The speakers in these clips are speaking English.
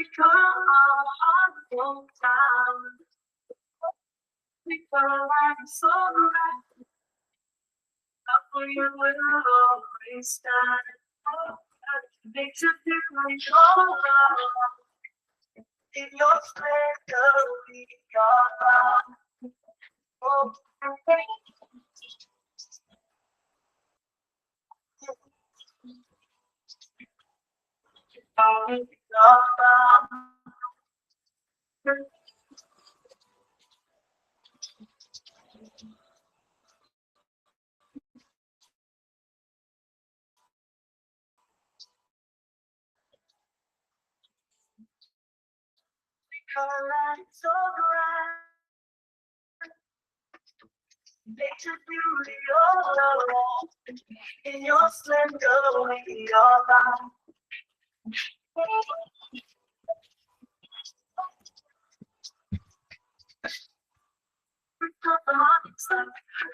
Africa, our heart goes down. We feel like so right. Up for you will always stand. Makes you feel like you're in your strength, we are. Oh, so bright. Makes you beauty all around. In your splendor, we are bound.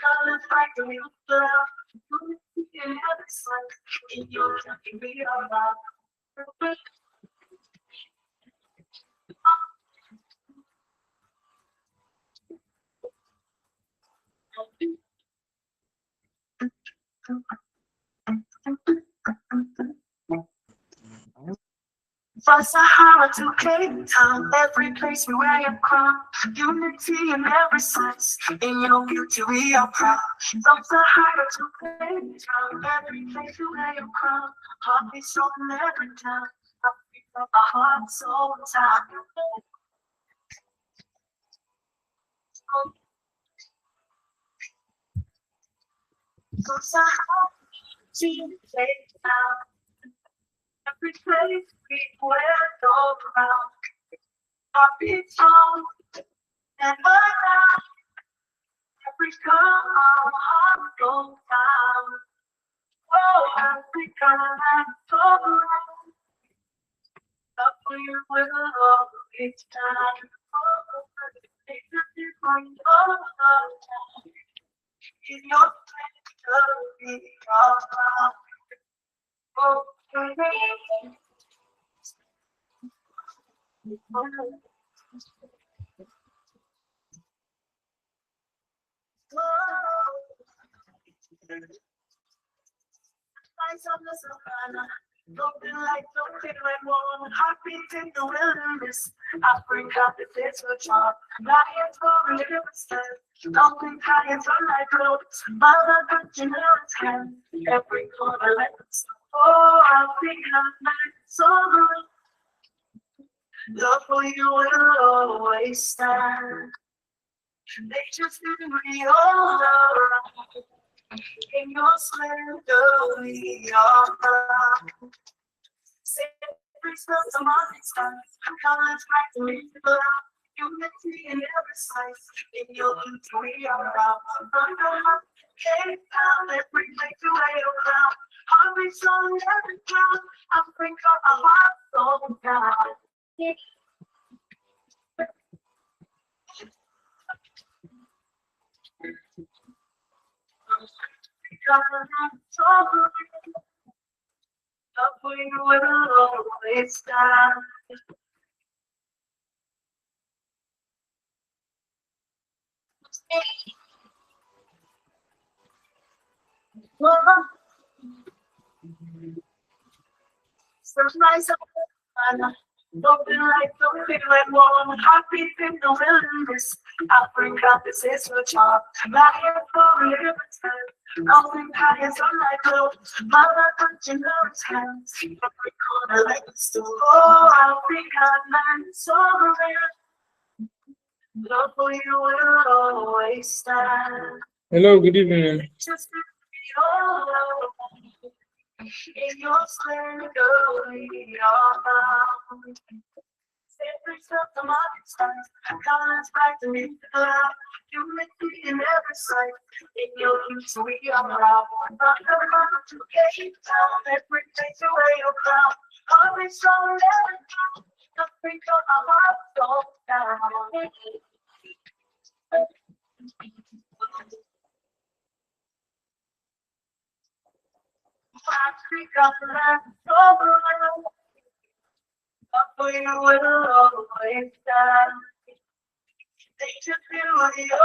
Colors like the new flower. In every sight, in your country, we are bound. From Sahara to Cape Town, every place we wear your crown. Unity in every sense, in your beauty we are proud. From Sahara to Cape Town, every place we wear your crown. Heartbeats from every town, our hearts so tired. From Sahara to Cape Town, every place we wear your crown. Heartbeats from every town. Africa, our hearts go down. Oh, Africa, I'm so glad that we will always stand. Oh, it's a different time. In your strength, we are. Oh, eyes on the savannah. Looking like something like one heartbeat in the wilderness. Africa, the place for job. Lions for a little step. Something high and sunlight clothes. Mother touching her hand. Every corner like the sun. Oh, Africa, man, so good. Love for you will always stand. Nature's beauty all around. In your splendor, we are proud. Sacred spells among the stars, colors bright to meet the cloud. Unity in every slice, in your beauty we are proud. From the heart, Cape Town, every place to wear your crown. Heartbeats on every town, Africa, our hearts so proud. Because I'm so good, love for you will always stand. Surprise of the Open like something like one heartbeat in the wilderness. Africa, this is your job. Lying for a little bit. Nothing high as sunlight clothes. Mother touching those hands. Every corner like a store. Oh, Africa, land so rare. Love for you will always stand. Hello, good evening. Just be all alone. In your splendor, we are bound. Sacred stuff, the market stars, colors bright to meet the cloud. Unity in every sight, in your beauty we are proud. From the mountain to Cape Town, every place you wear your crown. Always strong and every town, Africa, our hearts go down. Africa, land so bright. We will always stand. They just do your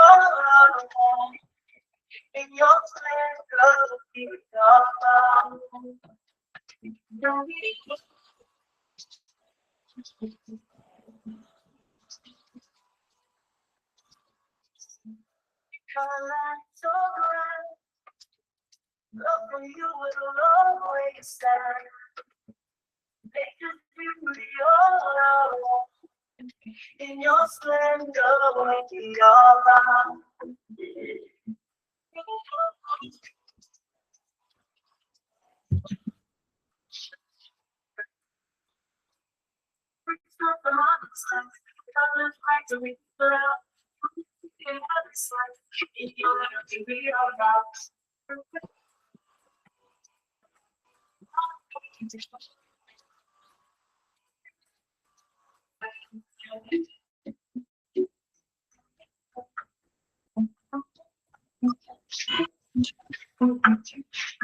in your splendor, be so bright. Love for you will always stand. They just do your in your splendor, be your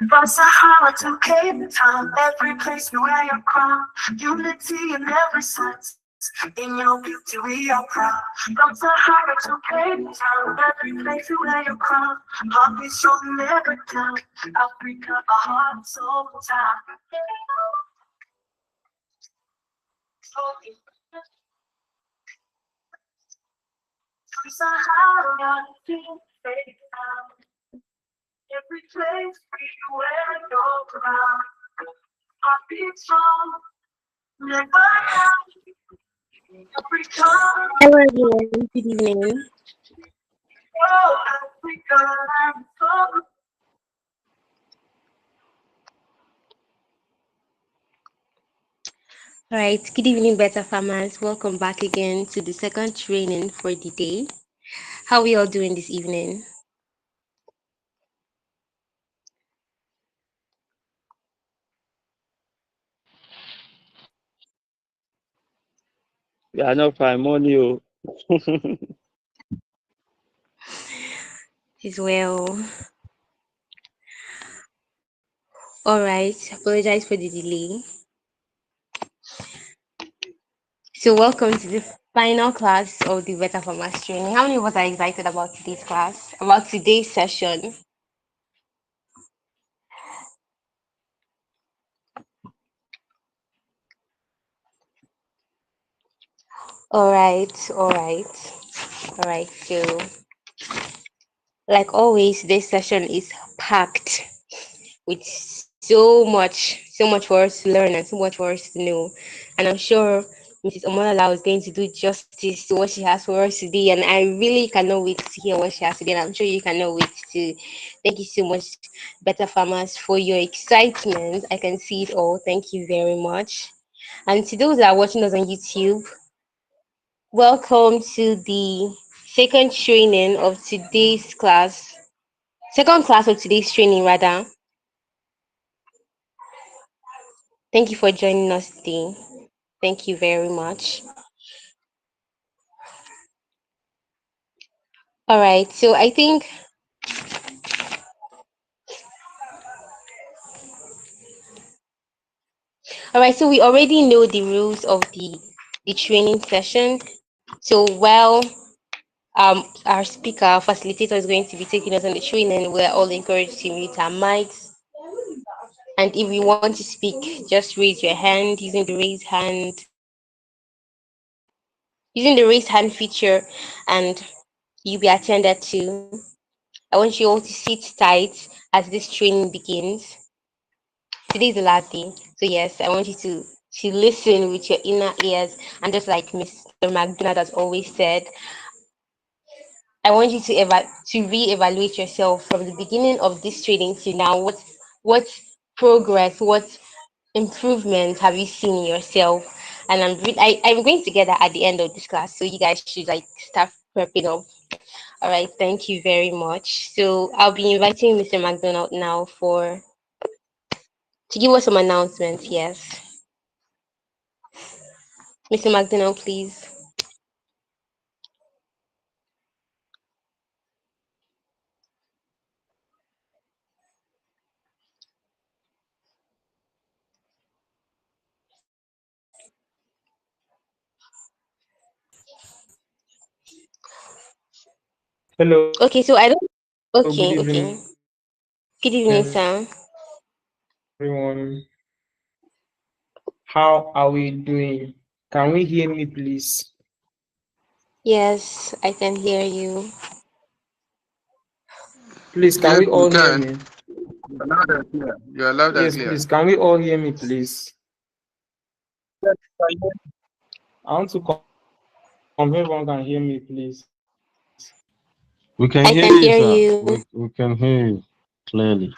From Sahara to Cape Town, every place you wear your crown, unity in every sense. In your beauty we are proud. From Sahara to Cape Town, every place you wear your crown, heartbeat strong never down. Africa, a heart so tight. From Sahara to Cape Town, every place we wear your crown, heartbeat strong never down. Africa, Hello everyone, good evening. oh Africa, I'm so All right, good evening, Beta Farmers. Welcome back again to the second training for the day. How are we all doing this evening? Yeah, no fine, money. Oh. As well. All right, apologize for the delay. So, welcome to the final class of the Beta Farmers training. How many of us are excited about today's class, about today's session? All right, all right, all right. So, like always, this session is packed with so much for us to learn and so much for us to know. And I'm sure Mrs. Omonala is going to do justice to what she has for us today. And I really cannot wait to hear what she has today. And I'm sure you cannot wait to. Thank you so much, Better Farmers, for your excitement. I can see it all. Thank you very much. And to those that are watching us on YouTube, welcome to the second training of today's class. Second class of today's training, rather. Thank you for joining us today. Thank you very much. All right. So I think, all right. So we already know the rules of the training session. So while our speaker, facilitator is going to be taking us on the training, we're all encouraged to mute our mics. And if you want to speak, just raise your hand using the raise hand feature, and you'll be attended to. I want you all to sit tight as this training begins. Today's the last day. So yes, I want you to listen with your inner ears, and just like Mr. McDonald has always said, I want you to re-evaluate yourself from the beginning of this training to now. What progress, what improvement have you seen in yourself? And I'm going to get that at the end of this class, so you guys should like start prepping up. All right, thank you very much. So I'll be inviting Mr. McDonald now for to give us some announcements. Yes, Mr. McDonald, please. Okay, so I don't. Hello, good Okay, evening, okay. Good evening, Sam. everyone. How are we doing? Can we hear me, please? Yes, I can hear you. Please, can Yes, we we all hear can. me? You're loud and clear. You're loud and Yes, clear. please, can we all hear me, please? I want to confirm everyone can hear me, please. We can I hear can you, hear sir. you. We can hear you clearly.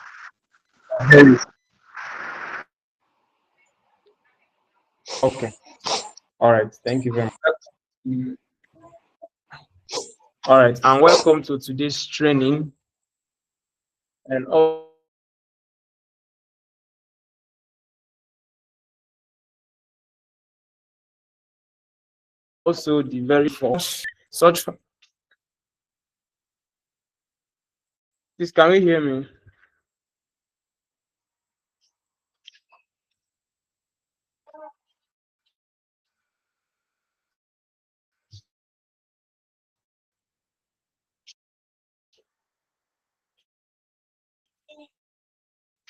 Okay. All right. Thank you very much. All right. And welcome to today's training. And also the very last training for the beta farmers. Also the very first such. Please, can we hear me?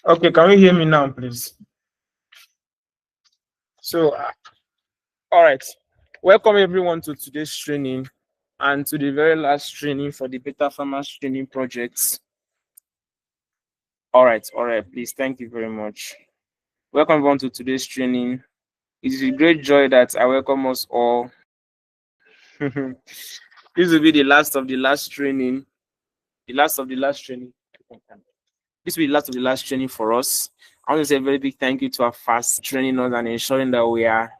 Okay, can we hear me now, please? So, all right. Welcome everyone to today's training and to the very last training for the Beta Farmers Training Project. All right, please. Thank you very much. Welcome everyone to today's training. It is with great joy that I welcome us all. This will be the last of the last training. The last of the last training. This will be the last of the last training for us. I want to say a very big thank you to our fast training us and ensuring that we are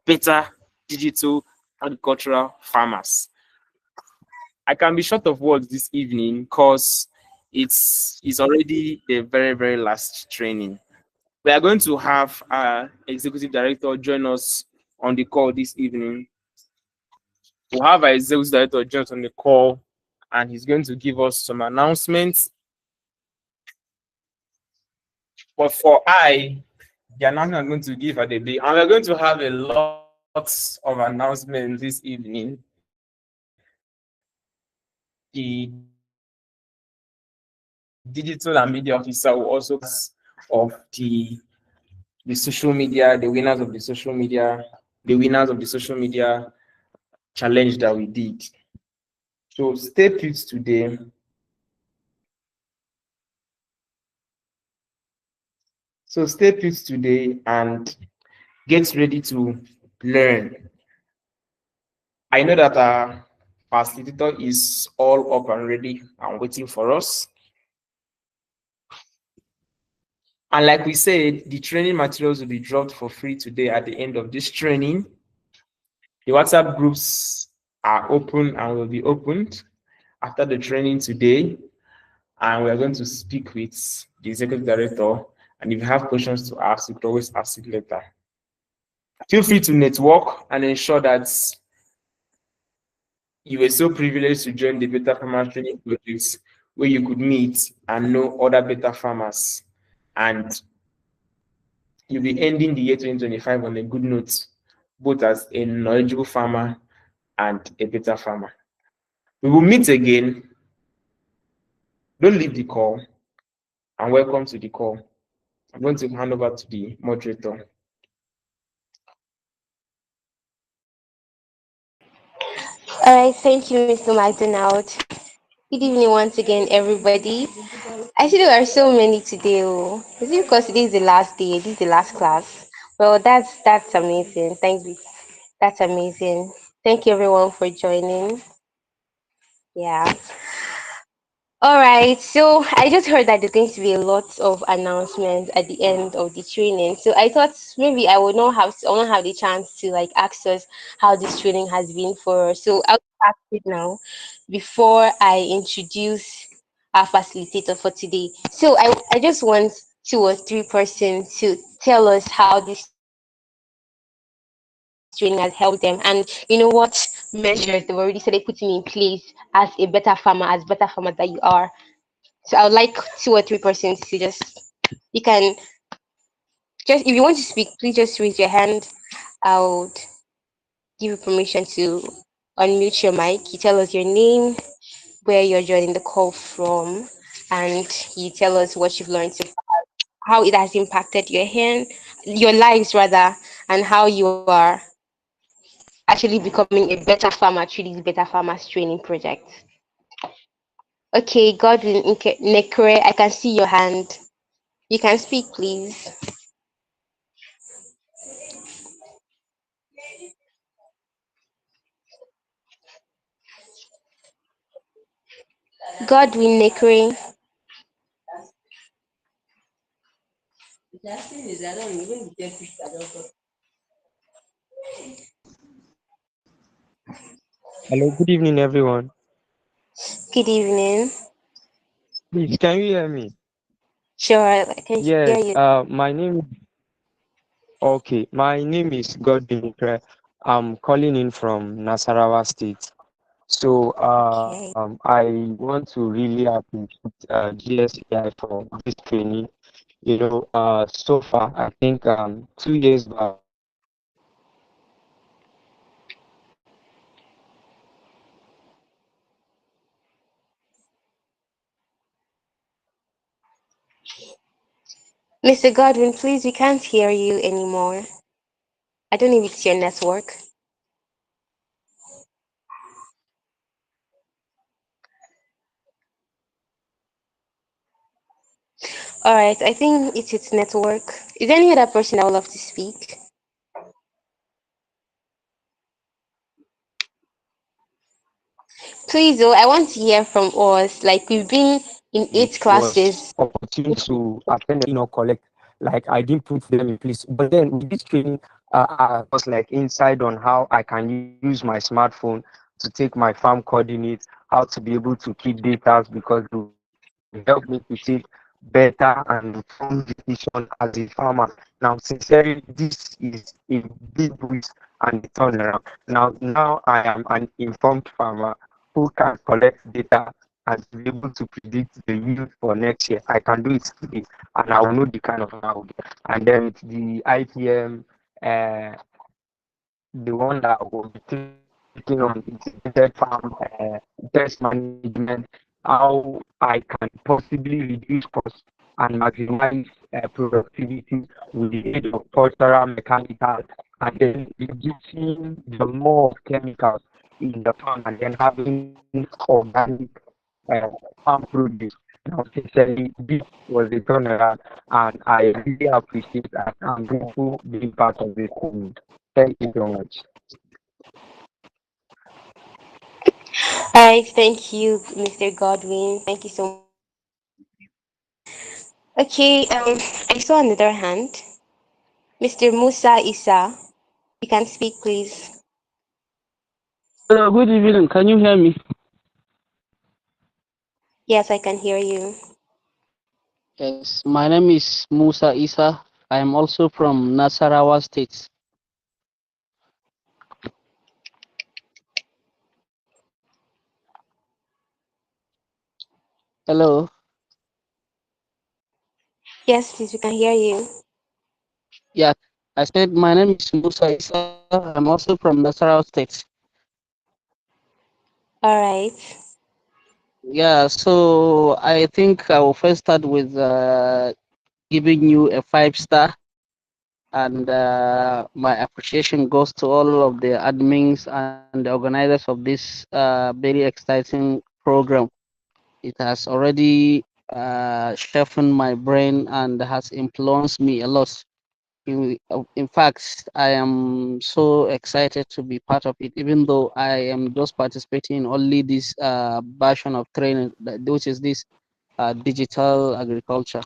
better digital agricultural farmers. I can be short of words this evening because it's already the very, very last training. We are going to have our executive director join us on the call this evening. We'll have our executive director join us on the call, and he's going to give us some announcements. But for the announcement I'm going to give at the day, and we're going to have a lot of announcements this evening. The digital and media officer will also of the social media, the winners of the social media challenge that we did. So stay put today. So stay put today and get ready to learn. I know that our facilitator is all up and ready and waiting for us. And like we said, the training materials will be dropped for free today at the end of this training. The WhatsApp groups are open and will be opened after the training today. And we are going to speak with the executive director. And if you have questions to ask, you could always ask it later. Feel free to network and ensure that you were so privileged to join the beta farmers training projects where you could meet and know other beta farmers. And you'll be ending the year 2025 on a good note, both as a knowledgeable farmer and a beta farmer. We will meet again. Don't leave the call and welcome to the call. I'm going to hand over to the moderator. All right, thank you, Mr. McDonald. Good evening once again, everybody. I see there are so many today. Oh. Is it because today is the last day? This is the last class. Well, that's amazing. Thank you. That's amazing. Thank you, everyone, for joining. Yeah. All right, so I just heard that there's going to be a lot of announcements at the end of the training. So I thought maybe I won't have the chance to like ask us how this training has been for us. So I'll ask it now before I introduce our facilitator for today. So I just want two or three persons to tell us how this training has helped them and what measures they've already started putting in place as a better farmer, as better farmers that you are. So I would like two or three persons to you can just, if you want to speak, please just raise your hand. I would give you permission to unmute your mic. You tell us your name, where you're joining the call from, and you tell us what you've learned so far, how it has impacted your lives rather, and how you are actually becoming a better farmer through this Better Farmers Training Project. Okay, Godwin Nekre, I can see your hand. You can speak, please. Godwin Nekre. Hello, good evening, everyone. Good evening. Please, can you hear me? Sure, I can hear Yes, you. my name is Godwin Ikre. I'm calling in from Nasarawa State. So, Okay. I want to really appreciate GSAI for this training. So far, I think 2 years back, Mr. Godwin, please, we can't hear you anymore. I don't know if it's your network. All right, I think it's its network. Is there any other person that would love to speak? Please, though, I want to hear from us. Like, we've been in it 8 classes. was opportune to attend, collect. Like I didn't put them in place. But then with this training, I was like inside on how I can use my smartphone to take my farm coordinates, how to be able to keep data because it will help me to take better and informed decision as a farmer. Now, sincerely, this is a big boost and a turnaround. Now I am an informed farmer who can collect data and to be able to predict the yield for next year. I can do it today and I will know the kind of farmer I will get. And then with the IPM, uh, the one that will be taking on integrated farm test management, how I can possibly reduce costs and maximize productivity with the aid of cultural mechanical and then reducing the more of chemicals in the farm and then having organic farm produce. Now, sincerely, this was a turnaround, and I really appreciate and I'm grateful being part of this team. Thank you so much. All right, thank you, Mr. Godwin. Thank you so much. Okay, I saw another hand. Mr. Musa Isa, you can speak, please. Hello, good evening. Can you hear me? Yes, I can hear you. Yes, my name is Musa Isa. I am also from Nasarawa State. Hello. Yes, please, we can hear you. Yeah, I said my name is Musa Isa. I'm also from Nasarawa State. All right. Yeah, so I think I will first start with giving you a 5 star, and my appreciation goes to all of the admins and the organizers of this very exciting program. It has already sharpened my brain and has influenced me a lot. In fact, I am so excited to be part of it, even though I am just participating in only this version of training, which is this digital agriculture.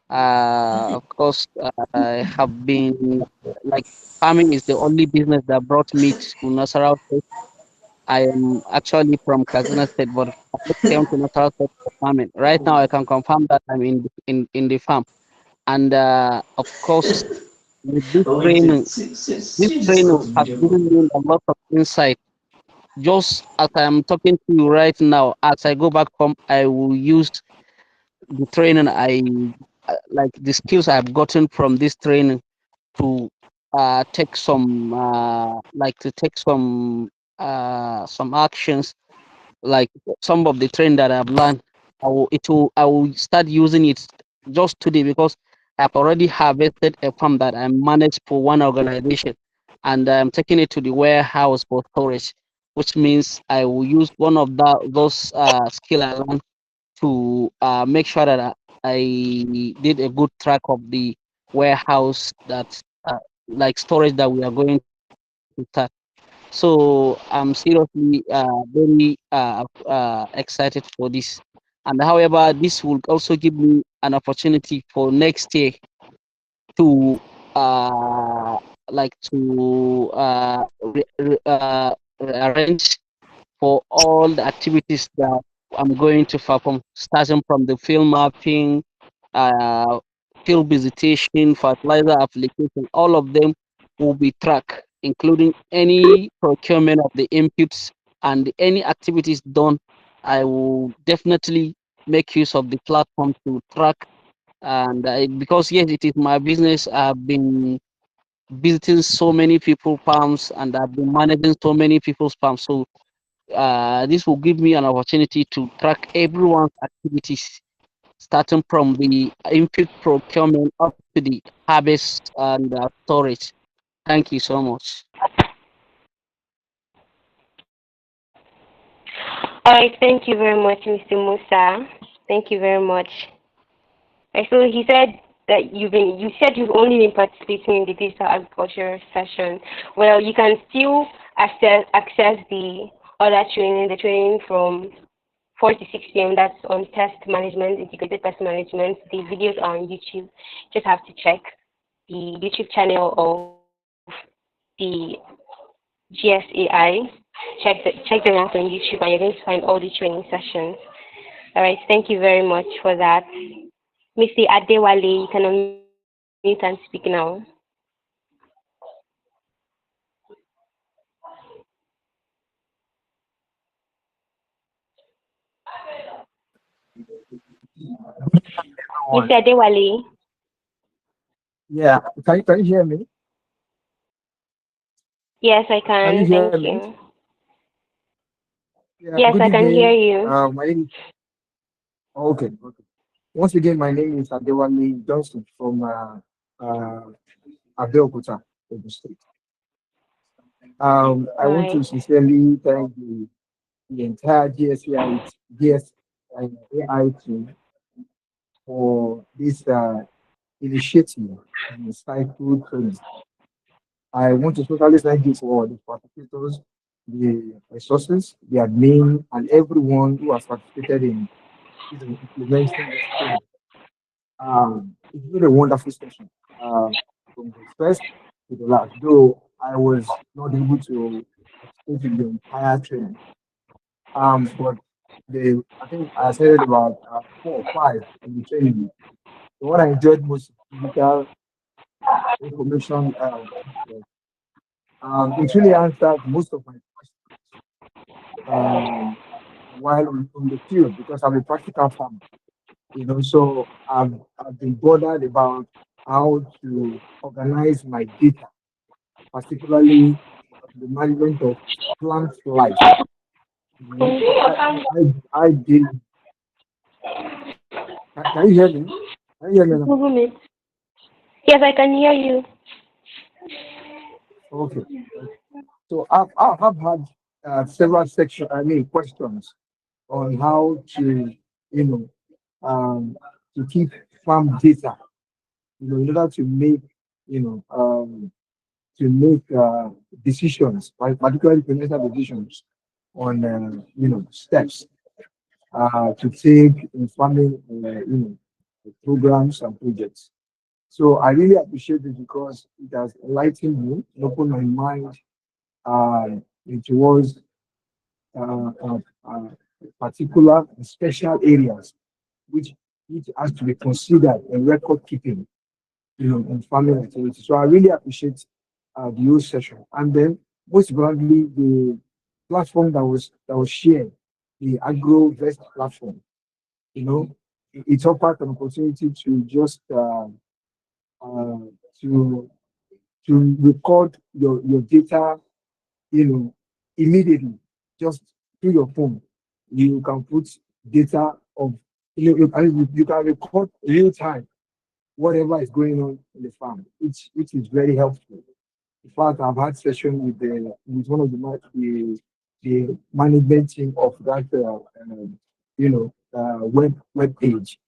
Of course, I have been like farming is the only business that brought me to Nasarawa State. I am actually from Kazina State, but I just came to Nasarawa State for farming. Right now, I can confirm that I'm in the farm, and of course, with this training has given me a lot of insight. Just as I am talking to you right now, as I go back home, I will use the training like the skills I've gotten from this training to take some like to take some actions like some of the trend that I've learned. I will start using it just today because I've already harvested a farm that I manage for one organization, and I'm taking it to the warehouse for storage, which means I will use one of those skill I learned to make sure that I did a good track of the warehouse that like storage that we are going to start. So I'm seriously very excited for this. And however, this will also give me an opportunity for next year to arrange for all the activities that I'm going to perform, starting from the field mapping, uh, field visitation, fertilizer application. All of them will be tracked, including any procurement of the inputs and any activities done. I will definitely make use of the platform to track. And because yes, it is my business, I've been visiting so many people farms and I've been managing so many people's farms. So this will give me an opportunity to track everyone's activities, starting from the input procurement up to the harvest and storage. Thank you so much. All right, thank you very much, Mr. Musa. Thank you very much. So he said that you said you've only been participating in the digital agriculture session. Well, you can still access the other training, the training from 4 to 6 p.m. That's on pest management, integrated pest management. The videos are on YouTube. Just have to check the YouTube channel of the GSAI. Check them out on YouTube, and you're going to find all the training sessions. All right, thank you very much for that. Mr. Adewale, you can unmute and speak now. Everyone. Mr. Adewale, Yeah, can you hear me? yes, I Can you can. hear Thank me? you. Yeah, Yes, good I can hear evening. you. My name. Okay. Once again, my name is Adewale Johnson from uh, Abeokuta, Ogun State. I All want right. to sincerely thank the entire GSAI team for this initiative and insightful training. I want to totally thank you for the participators, the resources, the admin, and everyone who has participated in implementing this training. It's been a wonderful session from the first to the last, though I was not able to participate in the entire training. But I think I said about 4 or 5 in the training. So what I enjoyed most is digital information. It really answered most of my questions while on the field because I'm a practical farmer. So I've been bothered about how to organize my data, particularly the management of plant life. You know, I did. Can you hear me? Can you hear me now? Google Meet. Yes, I can hear you. Okay. So I've had several section. I mean questions on how to you know to keep farm data. In order you know to make decisions, particularly financial decisions on steps to take in farming programs and projects. So I really appreciate it because it has enlightened me, and opened my mind uh, towards uh, uh, uh, particular and special areas which has to be considered in record keeping, in farming activities. So I really appreciate the whole session. And then most importantly, the platform that was shared, the AgroVest platform. You know, it offered an opportunity to just uh, to to record your data, you know, immediately, just through your phone. You can put data of you can record real time whatever is going on in the farm, which is very helpful. In fact, I've had session with one of the management team of that web page,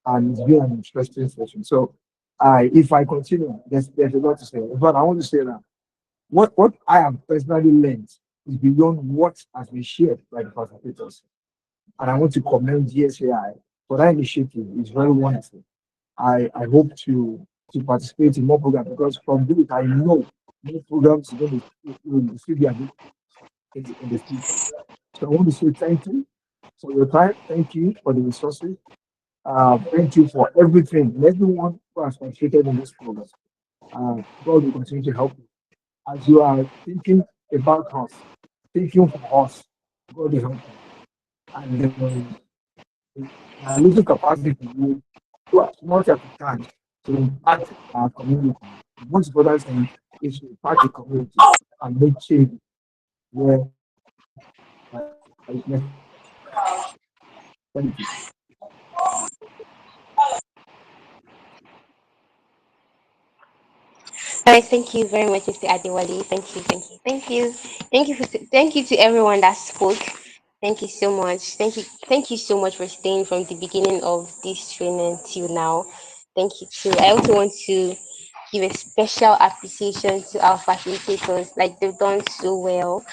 and it's been an interesting session. So, if I continue, there's a lot to say. But I want to say that what I have personally learned is beyond what has been shared by the facilitators, and I want to commend GSAI for that initiative. It's very wonderful. I hope to participate in more programs because from this I know more programs are going to still be available in the future. So I want to say thank you for your time. Thank you for the resources. Thank you for everything and everyone who has participated in this program. God will continue to help you as you are thinking about us, thinking for us. God will help you. And a little capacity you do as much as you can to impact our community. The most important thing is to impact the community and make change where it's necessary. Thank you. All right, thank you very much, Mr. Adewale. Thank you to everyone that spoke. Thank you so much. Thank you so much for staying from the beginning of this training till now. Thank you too. I also want to give a special appreciation to our facilitators. Like they've done so well.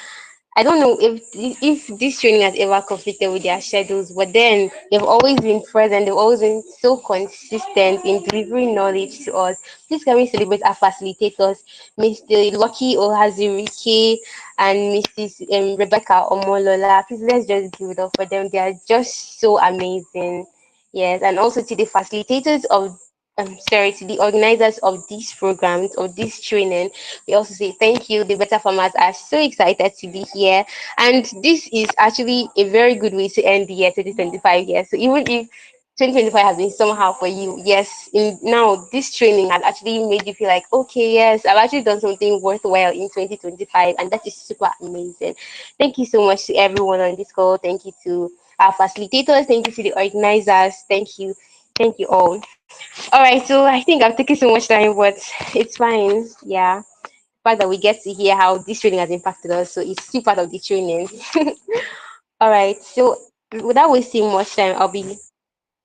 I don't know if this training has ever conflicted with their schedules, but then they've always been present. They've always been so consistent in delivering knowledge to us. Please can we celebrate our facilitators, Mr. Lucky Ohazirike and Mrs. Rebecca Omolola. Please let's just give it up for them. They are just so amazing. Yes, and also to the facilitators of sorry, to the organizers of these programs, of this training. We also say thank you. The Better Farmers are so excited to be here. And this is actually a very good way to end the year 2025 year. So even if 2025 has been somehow for you, yes, now this training has actually made you feel like, okay, yes, I've actually done something worthwhile in 2025, and that is super amazing. Thank you so much to everyone on this call. Thank you to our facilitators. Thank you to the organizers. Thank you. Thank you all. All right, so I think I've taken so much time, but it's fine. Yeah, the fact that we get to hear how this training has impacted us, so it's still part of the training. All right, so without wasting much time, I'll be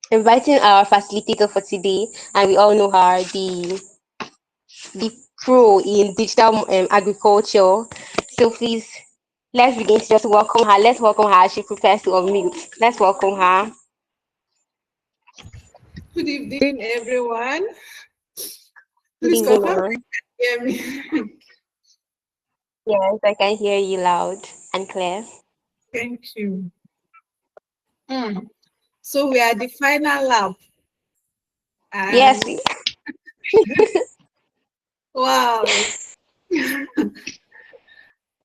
inviting our facilitator for today, and we all know her, the pro in digital agriculture. So please, let's begin to just welcome her. Let's welcome her as she prepares to unmute. Let's welcome her. Good evening, everyone. Good Please evening, confirm ma'am. you hear me. Yes, I can hear you loud and clear. Thank you. Mm. So we are the final lap, Yes, and wow,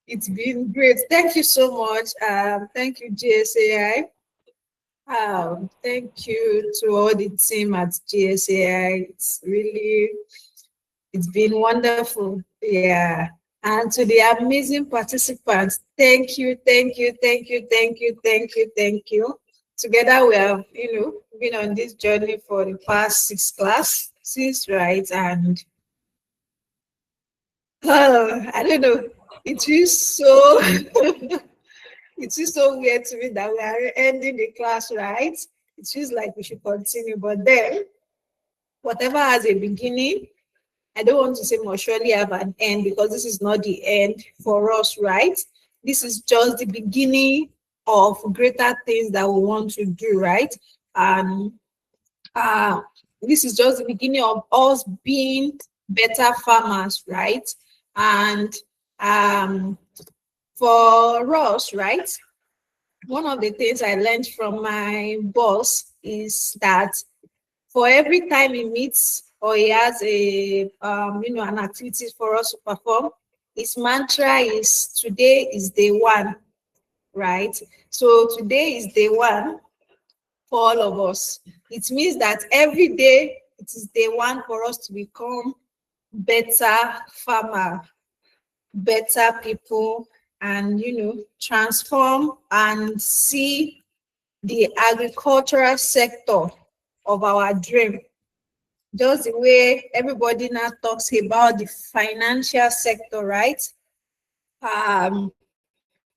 it's been great. Thank you so much. Thank you, GSAI. Thank you to all the team at GSAI. It's been wonderful. Yeah. And to the amazing participants, thank you, thank you, thank you, thank you, thank you, thank you. Together we have, been on this journey for the past six classes, right? And I don't know, it is so it is so weird to me that we are ending the class, right? It feels like we should continue, but then whatever has a beginning, I don't want to say must surely have an end because this is not the end for us, right? This is just the beginning of greater things that we want to do, right? And uh, this is just the beginning of us being better farmers, right? And um, for us, right? One of the things I learned from my boss is that for every time he meets or he has an activity for us to perform, his mantra is today is day one, right? So today is day one for all of us. It means that every day it is day one for us to become better farmer, better people, and transform and see the agricultural sector of our dream. Just the way everybody now talks about the financial sector, right? We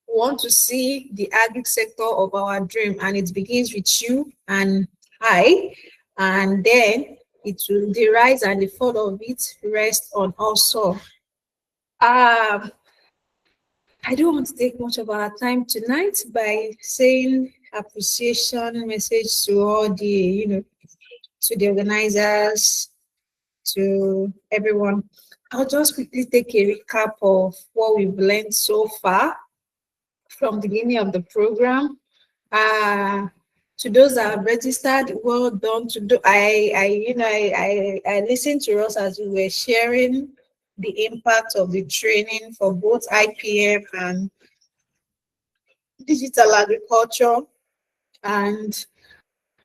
want to see the agri sector of our dream, and it begins with you and I, and then it will, the rise and the fall of it rest on us all. I don't want to take much of our time tonight by saying appreciation message to all the, to the organizers, to everyone. I'll just quickly take a recap of what we've learned so far from the beginning of the program. To those that have registered, well done. To do, I listened to us as we were sharing the impact of the training for both IPM and digital agriculture, and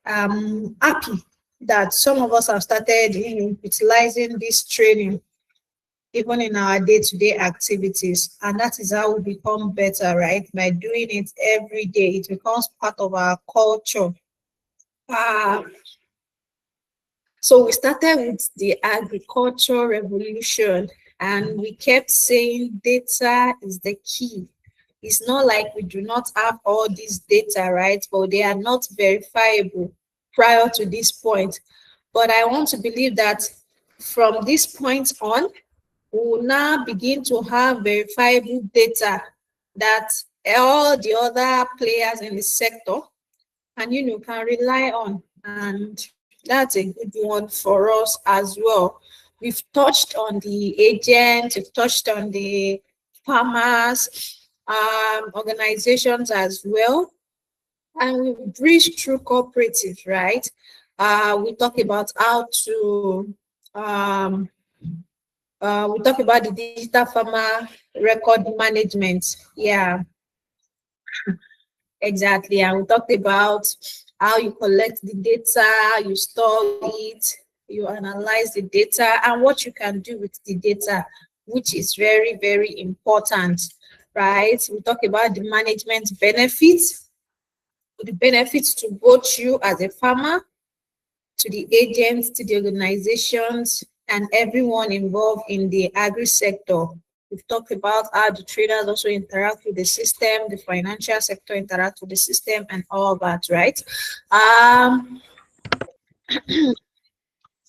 I'm happy that some of us have started utilizing this training even in our day-to-day activities, and that is how we become better, right? By doing it every day, it becomes part of our culture. So we started with the agricultural revolution, and we kept saying data is the key. It's not like we do not have all this data, right? But they are not verifiable prior to this point. But I want to believe that from this point on, we will now begin to have verifiable data that all the other players in the sector and can rely on, and that's a good one for us as well. We've touched on the agents, we've touched on the farmers, organizations as well, and we've breezed through cooperatives, right? We talk about how to we talk about the digital farmer record management. Yeah, exactly. And we talked about how you collect the data, you store it, you analyze the data, and what you can do with the data, which is very, very important, right? We talk about the management benefits, the benefits to both you as a farmer, to the agents, to the organizations, and everyone involved in the agri sector. We've talked about how the traders also interact with the system, the financial sector interact with the system, and all that, right?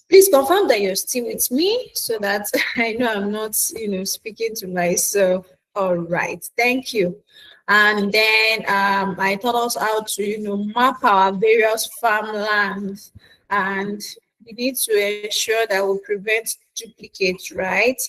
Please confirm that you're still with me so that I know I'm not, speaking to myself. All right, thank you. And then I taught us how to, map our various farmlands, and we need to ensure that we prevent duplicates, right?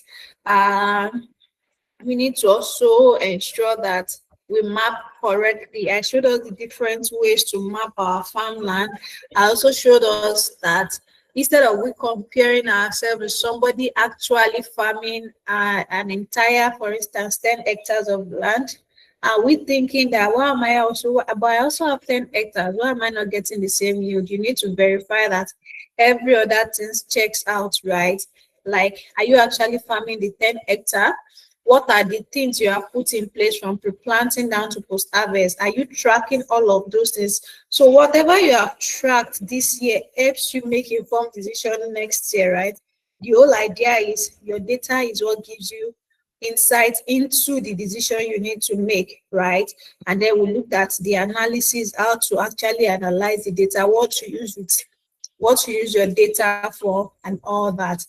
We need to also ensure that we map correctly. I showed us the different ways to map our farmland. I also showed us that instead of we comparing ourselves with somebody actually farming an entire, for instance, 10 hectares of land, are we thinking that, why am I also, but I also have 10 hectares, why am I not getting the same yield? You need to verify that every other thing checks out, right? Like, are you actually farming the 10 hectare? What are the things you have put in place from pre-planting down to post-harvest? Are you tracking all of those things? So whatever you have tracked this year helps you make informed decision next year, right? The whole idea is your data is what gives you insight into the decision you need to make, right? And then we looked at the analysis, how to actually analyze the data, what to use your data for, and all that.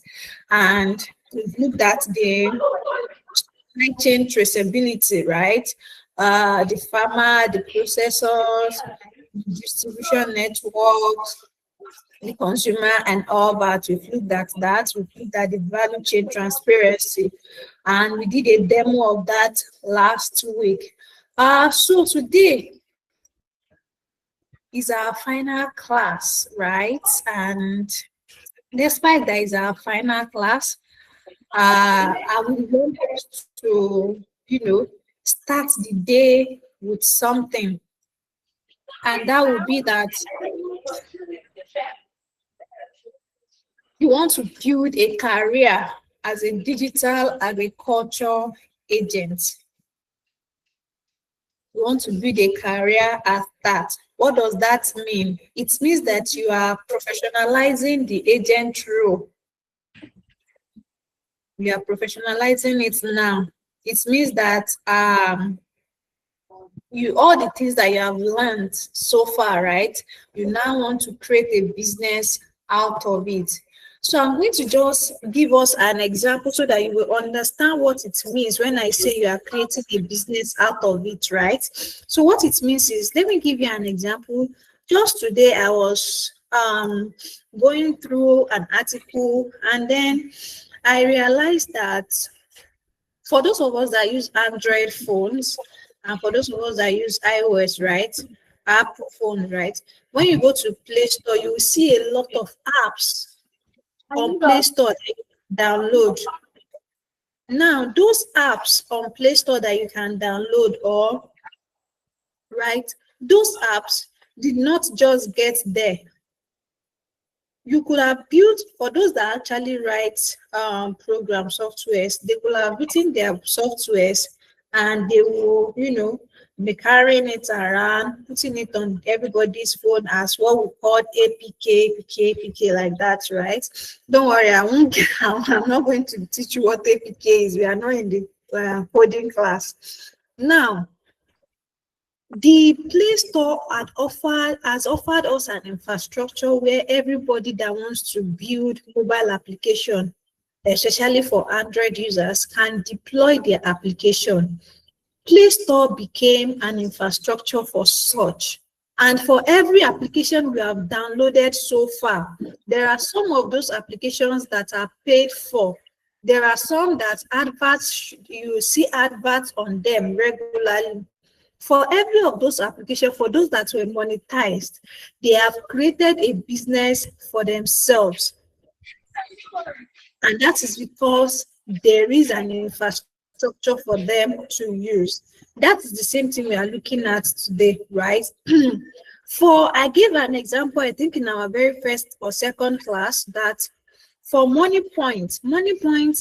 And we've looked at the supply chain traceability, right? The farmer, the processors, the distribution networks, the consumer, and all that. We've looked at that. We've looked at the value chain transparency, and we did a demo of that last week. So today is our final class, right? And despite that is our final class, I would want us to, start the day with something. And that would be that you want to build a career as a digital agriculture agent. You want to build a career at that. What does that mean? It means that you are professionalizing the agent role. You are professionalizing it now. It means that you all the things that you have learned so far, right? You now want to create a business out of it. So I'm going to just give us an example so that you will understand what it means when I say you are creating a business out of it, right? So what it means is, let me give you an example. Just today I was going through an article, and then I realized that for those of us that use Android phones, and for those of us that use iOS, right, Apple phone, right, when you go to Play Store, you will see a lot of apps on Play Store that you can download. Now, those apps on Play Store that you can download, or right, those apps did not just get there. You could have built, for those that actually write program softwares, they could have written their softwares, and they will, be carrying it around, putting it on everybody's phone as what we call APK, APK, APK, like that, right? Don't worry, I won't. I'm not going to teach you what APK is. We are not in the coding class now. The Play Store has offered us an infrastructure where everybody that wants to build mobile application, especially for Android users, can deploy their application. Play Store became an infrastructure for such. And for every application we have downloaded so far, there are some of those applications that are paid for. There are some that you see adverts on them regularly. For every of those applications, for those that were monetized, they have created a business for themselves. And that is because there is an infrastructure for them to use. That is the same thing we are looking at today, right? I gave an example, I think in our very first or second class, that for MoneyPoint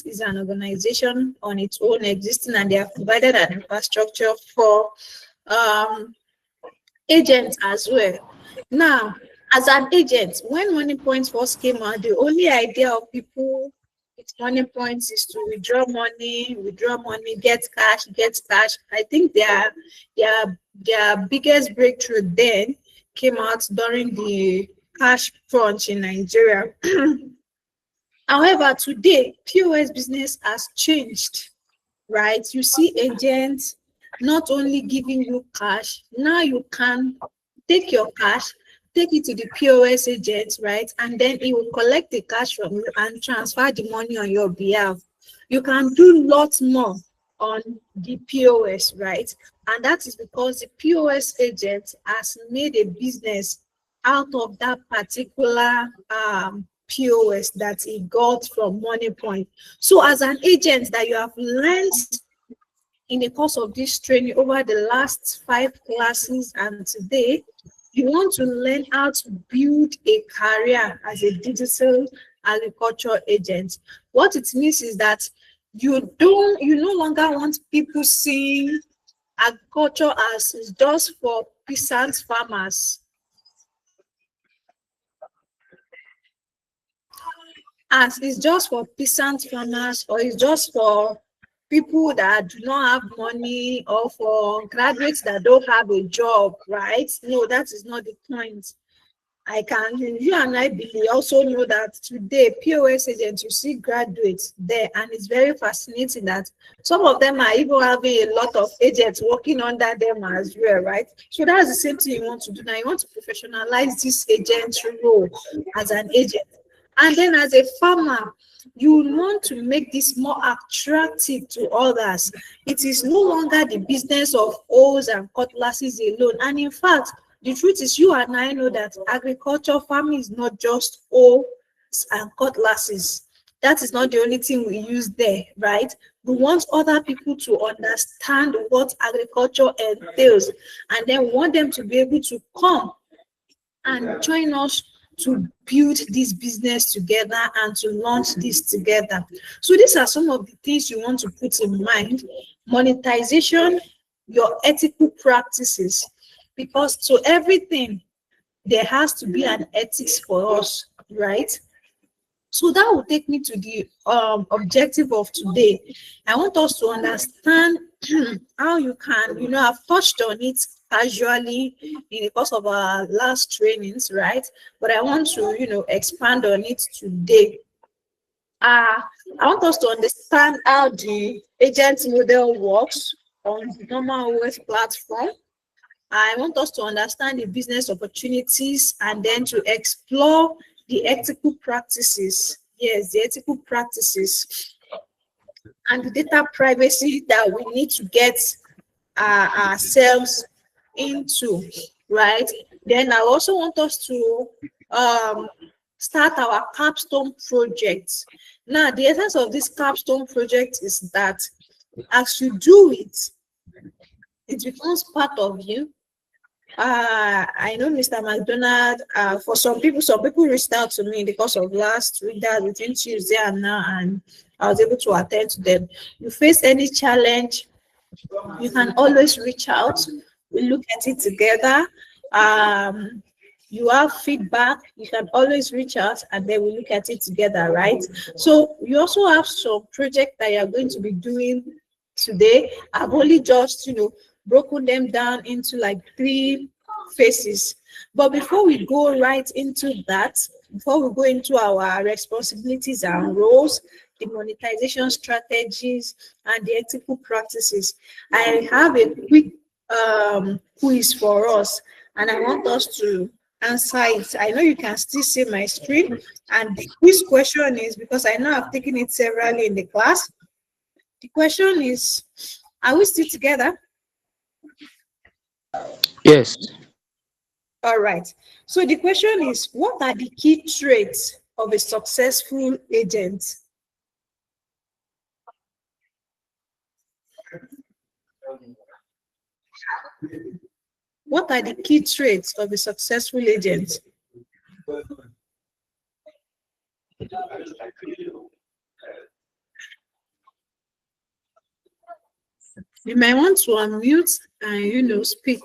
is an organization on its own existing, and they have provided an infrastructure for agents as well. Now, as an agent, when MoneyPoint first came out, the only idea of people with MoneyPoint is to withdraw money, get cash. I think their biggest breakthrough then came out during the cash crunch in Nigeria. However, today, POS business has changed, right? You see agents not only giving you cash, now you can take your cash, take it to the POS agent, right? And then he will collect the cash from you and transfer the money on your behalf. You can do lots more on the POS, right? And that is because the POS agent has made a business out of that particular POS that he got from MoneyPoint. So as an agent that you have learned in the course of this training over the last 5 classes and today, you want to learn how to build a career as a digital agriculture agent. What it means is that you no longer want people seeing agriculture as just for peasant farmers, as it's just for peasant farmers, or it's just for people that do not have money, or for graduates that don't have a job, right? No, that is not the point. You and I also know that today POS agents, you see graduates there, and it's very fascinating that some of them are even having a lot of agents working under them as well, right? So that's the same thing you want to do now. You want to professionalize this agent role as an agent. And then as a farmer, you want to make this more attractive to others. It is no longer the business of hoes and cutlasses alone. And in fact, the truth is, you and I know that agriculture farming is not just hoes and cutlasses. That is not the only thing we use there, right? We want other people to understand what agriculture entails, and then we want them to be able to come and join us to build this business together and to launch this together. So these are some of the things you want to put in mind. Monetization your ethical practices, because to everything there has to be an ethics for us, right? So that will take me to the objective of today. I want us to understand how you can, I've touched on it casually in the course of our last trainings, right? But I want to, expand on it today. I want us to understand how the agent model works on the normal OS platform. I want us to understand the business opportunities and then to explore the ethical practices. Yes, the ethical practices and the data privacy that we need to get ourselves into, right? Then I also want us to start our capstone project. Now, the essence of this capstone project is that as you do it, it becomes part of you. I know Mr. McDonald, for some people reached out to me because of last week, that between Tuesday and now, and I was able to attend to them. You face any challenge, you can always reach out. We look at it together. You have feedback, you can always reach out and then we look at it together, right? So you also have some project that you're going to be doing today. I've only just, broken them down into like 3 phases. But before we go right into that, before we go into our responsibilities and roles, the monetization strategies, and the ethical practices, I have a quick quiz for us, and I want us to answer it. I know you can still see my screen, and the quiz question is, because I know I've taken it severally in the class, the question is, are we still together? Yes. All right. So the question is, what are the key traits of a successful agent? What are the key traits of a successful agent? You may want to unmute and speak.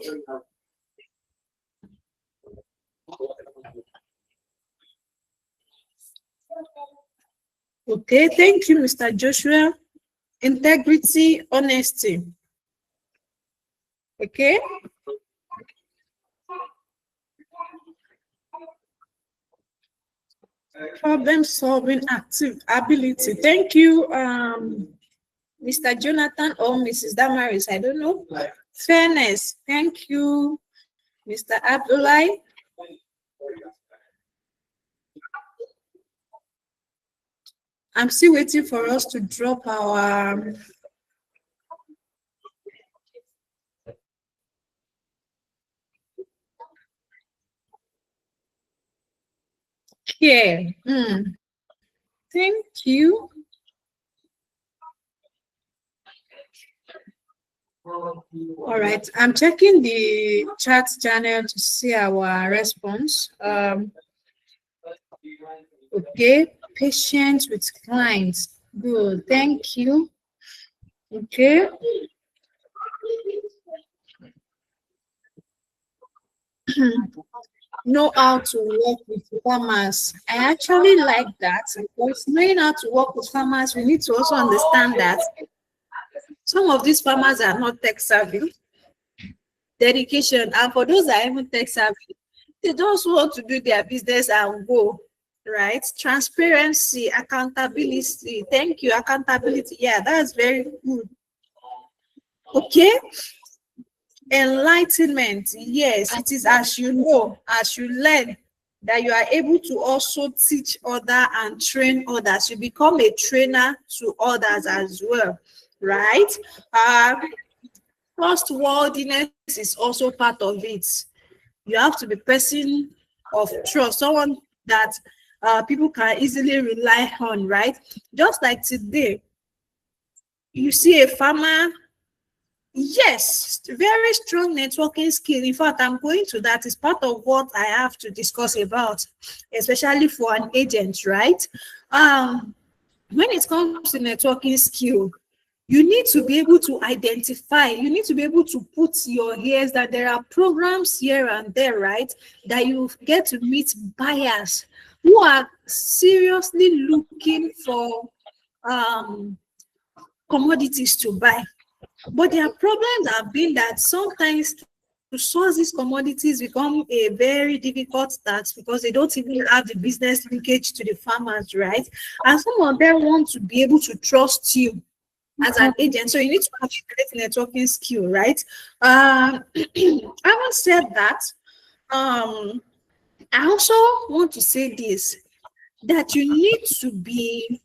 Okay, thank you, Mr. Joshua. Integrity, honesty. Okay. Problem solving active ability. Thank you, Mr. Jonathan or Mrs. Damaris. I don't know. Fairness. Thank you, Mr. Abdullah. I'm still waiting for us to drop our care. Thank you. All right, I'm checking the chat channel to see our response. Okay, patience with clients. Good, thank you. Okay. Know how to work with farmers. I actually like that, because knowing how to work with farmers, we need to also understand that some of these farmers are not tech savvy. Dedication, and for those that are even tech savvy, they just want to do their business and go, right? Transparency, accountability. Thank you, accountability. Yeah, that's very good. Okay. Enlightenment, yes, it is as you know, as you learn, that you are able to also teach others and train others. You become a trainer to others as well, right? Trustworthiness is also part of it. You have to be a person of trust, someone that people can easily rely on, right? Just like today, you see a farmer. Yes, very strong networking skill. In fact, I'm going to that. Is part of what I have to discuss about, especially for an agent, right? When it comes to networking skill, you need to be able to identify, you need to be able to put your ears that there are programs here and there, right? That you get to meet buyers who are seriously looking for commodities to buy. But their problems have been that sometimes to source these commodities become a very difficult task because they don't even have the business linkage to the farmers, right? And some of them want to be able to trust you as an agent. So you need to have a great networking skill, right? Having said that, I also want to say this, that you need to be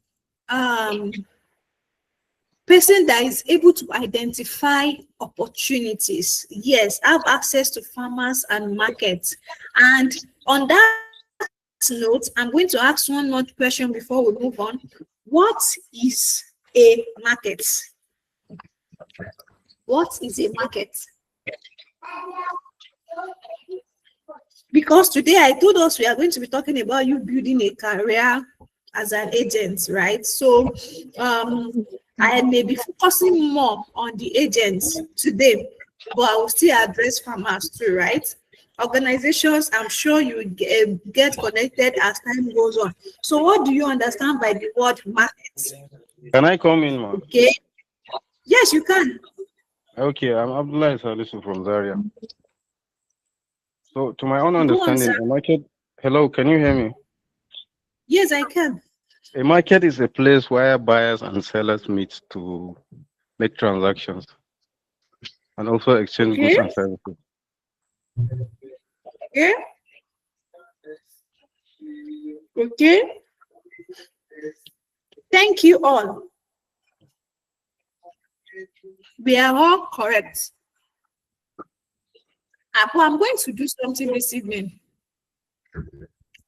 person that is able to identify opportunities. Yes, have access to farmers and markets. And on that note, I'm going to ask one more question before we move on. What is a market? What is a market? Because today I told us we are going to be talking about you building a career as an agent, right? So I may be focusing more on the agents today, but I will still address farmers too, right? Organizations, I'm sure you get connected as time goes on. So what do you understand by the word market? Can I come in, ma? Okay. Yes, you can. Okay, I'm Abdullah Salisu from Zaria. So, to my own Go on, understanding, sir. a market. Hello, can you hear me? Yes, I can. A market is a place where buyers and sellers meet to make transactions and also exchange goods Okay. and services. Okay. Okay. Thank you all. We are all correct. But I'm going to do something this evening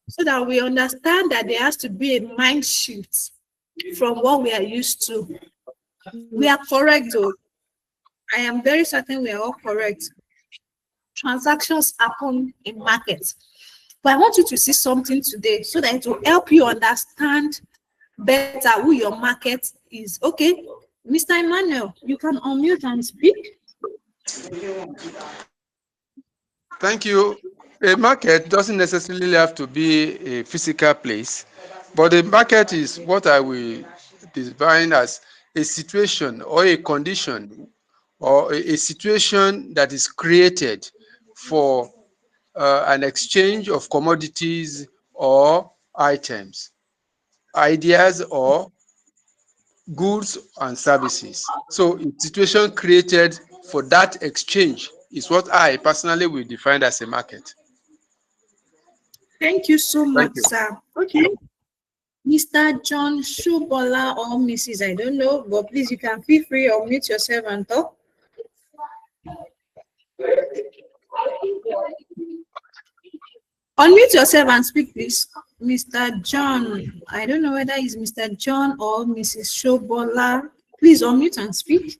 so that we understand that there has to be a mind shift from what we are used to. We are correct, though. I am very certain we are all correct. Transactions happen in markets. But I want you to see something today so that it will help you understand better who your market is. Okay, Mr. Emmanuel, you can unmute and speak. Thank you. A market doesn't necessarily have to be a physical place, but a market is what I will define as a situation or a condition or a situation that is created for an exchange of commodities or items, ideas or goods and services. So a situation created for that exchange is what I personally will define as a market. Thank you so Thank much, you. sir. Okay. Mr. John Shubola or Mrs. I don't know, but please, you can feel free or mute yourself and talk. Unmute yourself and speak, please. Mr. John, I don't know whether it's Mr. John or Mrs. Shubola. Please unmute and speak.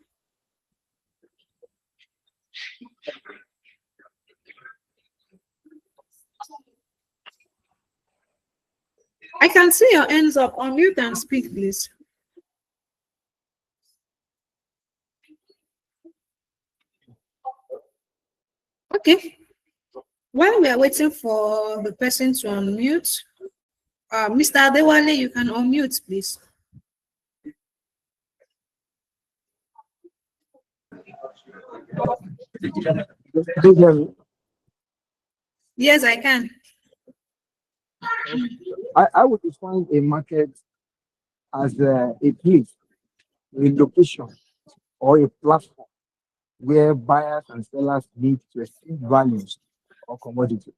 I can see your hands up. Unmute and speak, please. Okay. While we are waiting for the person to unmute, Mr. Adewale, you can unmute, please. Yes, I can. I would define a market as a place, a location, or a platform where buyers and sellers meet to exchange values or commodities.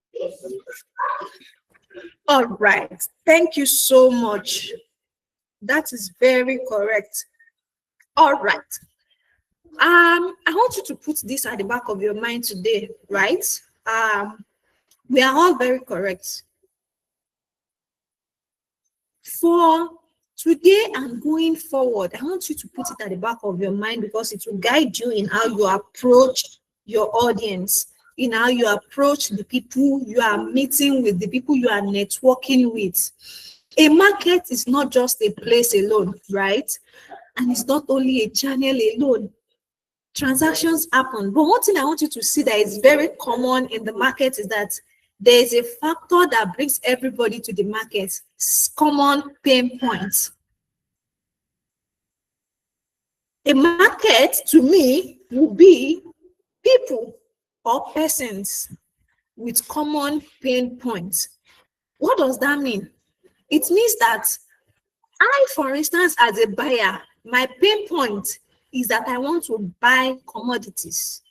All right. Thank you so much. That is very correct. All right. I want you to put this at the back of your mind today, right? We are all very correct. For today and going forward, I want you to put it at the back of your mind because it will guide you in how you approach your audience, in how you approach the people you are meeting with, the people you are networking with. A market is not just a place alone, right? And it's not only a channel alone. Transactions happen. But one thing I want you to see that is very common in the market is that there is a factor that brings everybody to the market. Common pain points. A market, to me, will be people or persons with common pain points. What does that mean? It means that I, for instance, as a buyer, my pain point is that I want to buy commodities.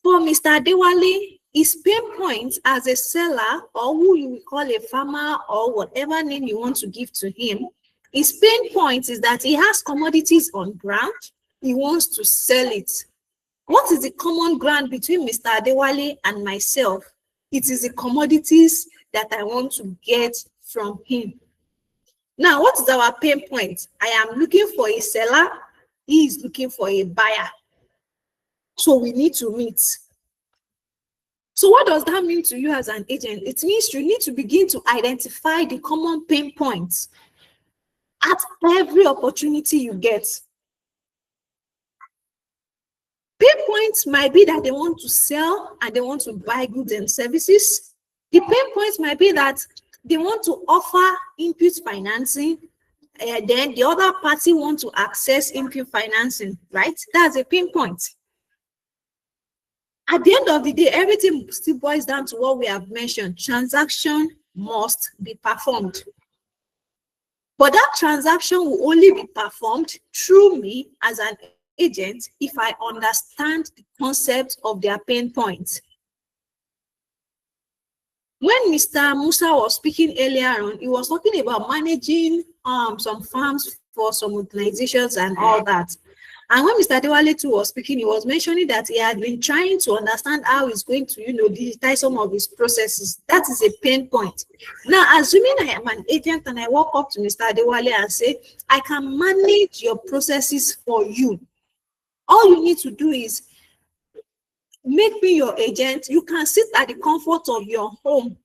For Mr. Adewale, his pain point as a seller, or who you will call a farmer, or whatever name you want to give to him, his pain point is that he has commodities on ground, he wants to sell it. What is the common ground between Mr. Adewale and myself? It is the commodities that I want to get from him. Now, what is our pain point? I am looking for a seller, he is looking for a buyer. So we need to meet. So what does that mean to you as an agent? It means you need to begin to identify the common pain points at every opportunity you get. Pain points might be that they want to sell and they want to buy goods and services. The pain points might be that they want to offer input financing, and then the other party want to access input financing, right? That's a pain point. At the end of the day, everything still boils down to what we have mentioned. Transaction must be performed. But that transaction will only be performed through me as an agent if I understand the concept of their pain points. When Mr. Musa was speaking earlier on, he was talking about managing some farms for some organizations and all that. And when Mr. Adewale too was speaking, he was mentioning that he had been trying to understand how he's going to, digitize some of his processes. That is a pain point. Now, assuming I am an agent and I walk up to Mr. Adewale and say, I can manage your processes for you. All you need to do is make me your agent. You can sit at the comfort of your home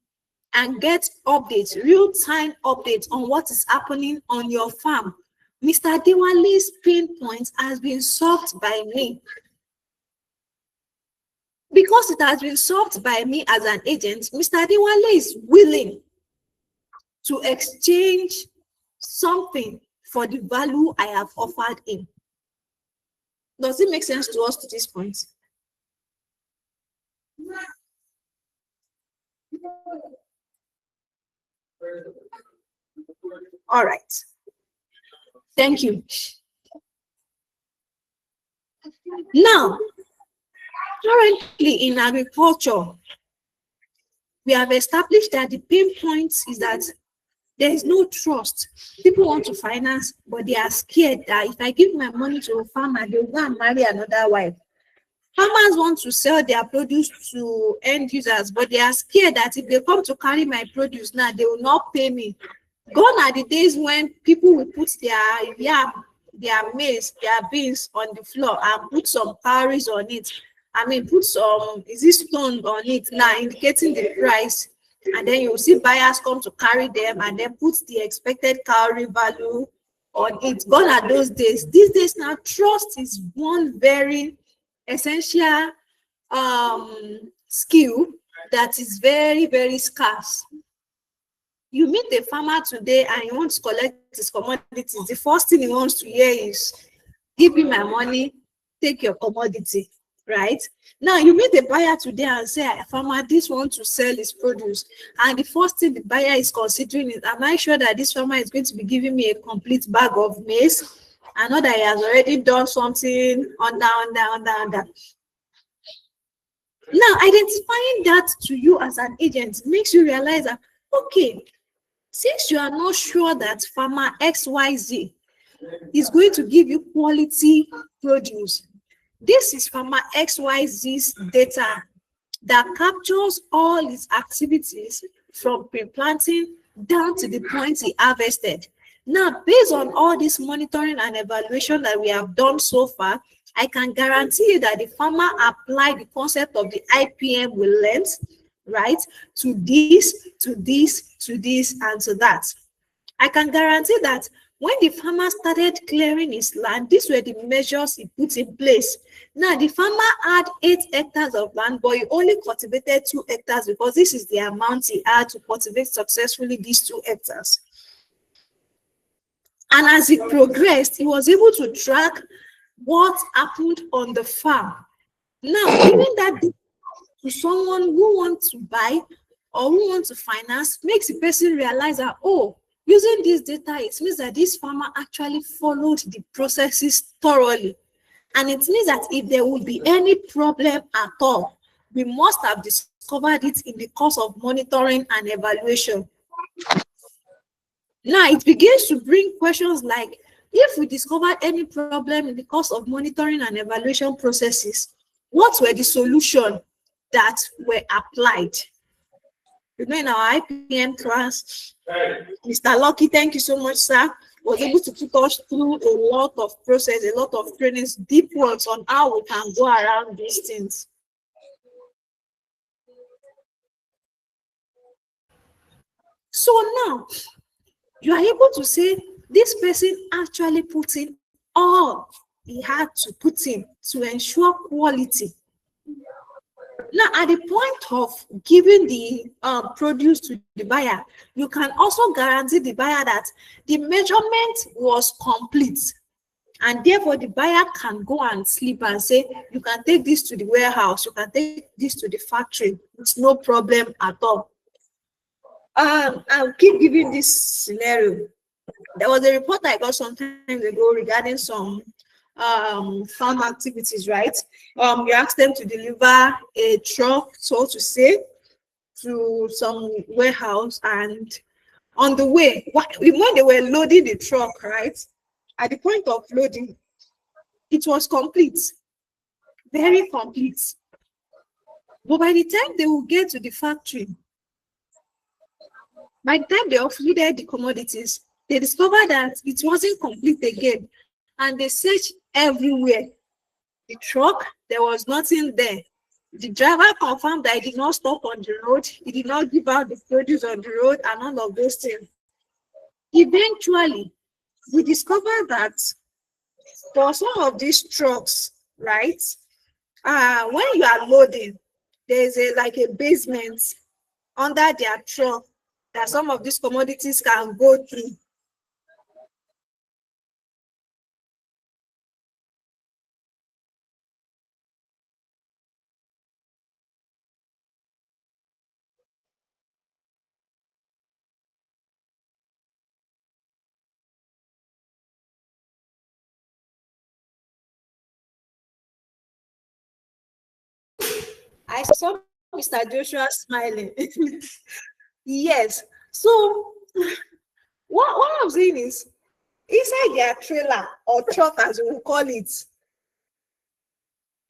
and get updates, real-time updates on what is happening on your farm. Mr. Adewale's pain point has been solved by me. Because it has been solved by me as an agent, Mr. Adewale is willing to exchange something for the value I have offered him. Does it make sense to us to this point? All right. Thank you. Now, currently in agriculture, we have established that the pain point is that there is no trust. People want to finance, but they are scared that if I give my money to a farmer, they will go and marry another wife. Farmers want to sell their produce to end users, but they are scared that if they come to carry my produce now, they will not pay me. Gone are the days when people will put their yam, their maize, their beans on the floor and put some calories on it. Put some stone on it now, indicating the price. And then you will see buyers come to carry them and then put the expected calorie value on it. Gone are those days. These days now, trust is one very essential skill that is very, very scarce. You meet a farmer today and you want to collect his commodities, the first thing he wants to hear is, give me my money, take your commodity, right? Now you meet a buyer today and say, farmer, this wants to sell his produce. And the first thing the buyer is considering is, am I sure that this farmer is going to be giving me a complete bag of maize? I know that he has already done something under. Now, identifying that to you as an agent makes you realize that, okay, since you are not sure that farmer XYZ is going to give you quality produce, this is farmer XYZ's data that captures all his activities from pre-planting down to the point he harvested. Now, based on all this monitoring and evaluation that we have done so far, I can guarantee you that the farmer applied the concept of the IPM we learned, right, to this, and to that. I can guarantee that When the farmer started clearing his land, these were the measures he put in place. Now, the farmer had 8 hectares of land, but he only cultivated 2 hectares because this is the amount he had to cultivate successfully these 2 hectares. And as he progressed, he was able to track what happened on the farm. Now, giving that to someone who wants to buy or who wants to finance makes the person realize that, oh, using this data, it means that this farmer actually followed the processes thoroughly. And it means that if there will be any problem at all, we must have discovered it in the course of monitoring and evaluation. Now, it begins to bring questions like, if we discovered any problem in the course of monitoring and evaluation processes, what were the solutions that were applied? You know, in our IPM class, Mr. Lucky, thank you so much, sir, was able to put us through a lot of process, a lot of trainings, deep ones on how we can go around these things. So now, you are able to say this person actually put in all he had to put in to ensure quality. Now, at the point of giving the produce to the buyer, you can also guarantee the buyer that the measurement was complete. And therefore, the buyer can go and sleep and say, you can take this to the warehouse, you can take this to the factory. It's no problem at all. I'll keep giving this scenario. There was a report I got some time ago regarding some farm activities, right? You asked them to deliver a truck, so to say, to some warehouse, and on the way, when they were loading the truck, right? At the point of loading, it was complete, very complete. But by the time they will get to the factory, by the time they offloaded the commodities, they discovered that it wasn't complete again. And they searched everywhere. The truck, there was nothing there. The driver confirmed that he did not stop on the road. He did not give out the produce on the road and all of those things. Eventually, we discovered that for some of these trucks, right, when you are loading, there's like a basement under their truck that some of these commodities can go through. I saw Mr. Joshua smiling. Yes. So what I'm saying is, inside their trailer or truck, as we will call it,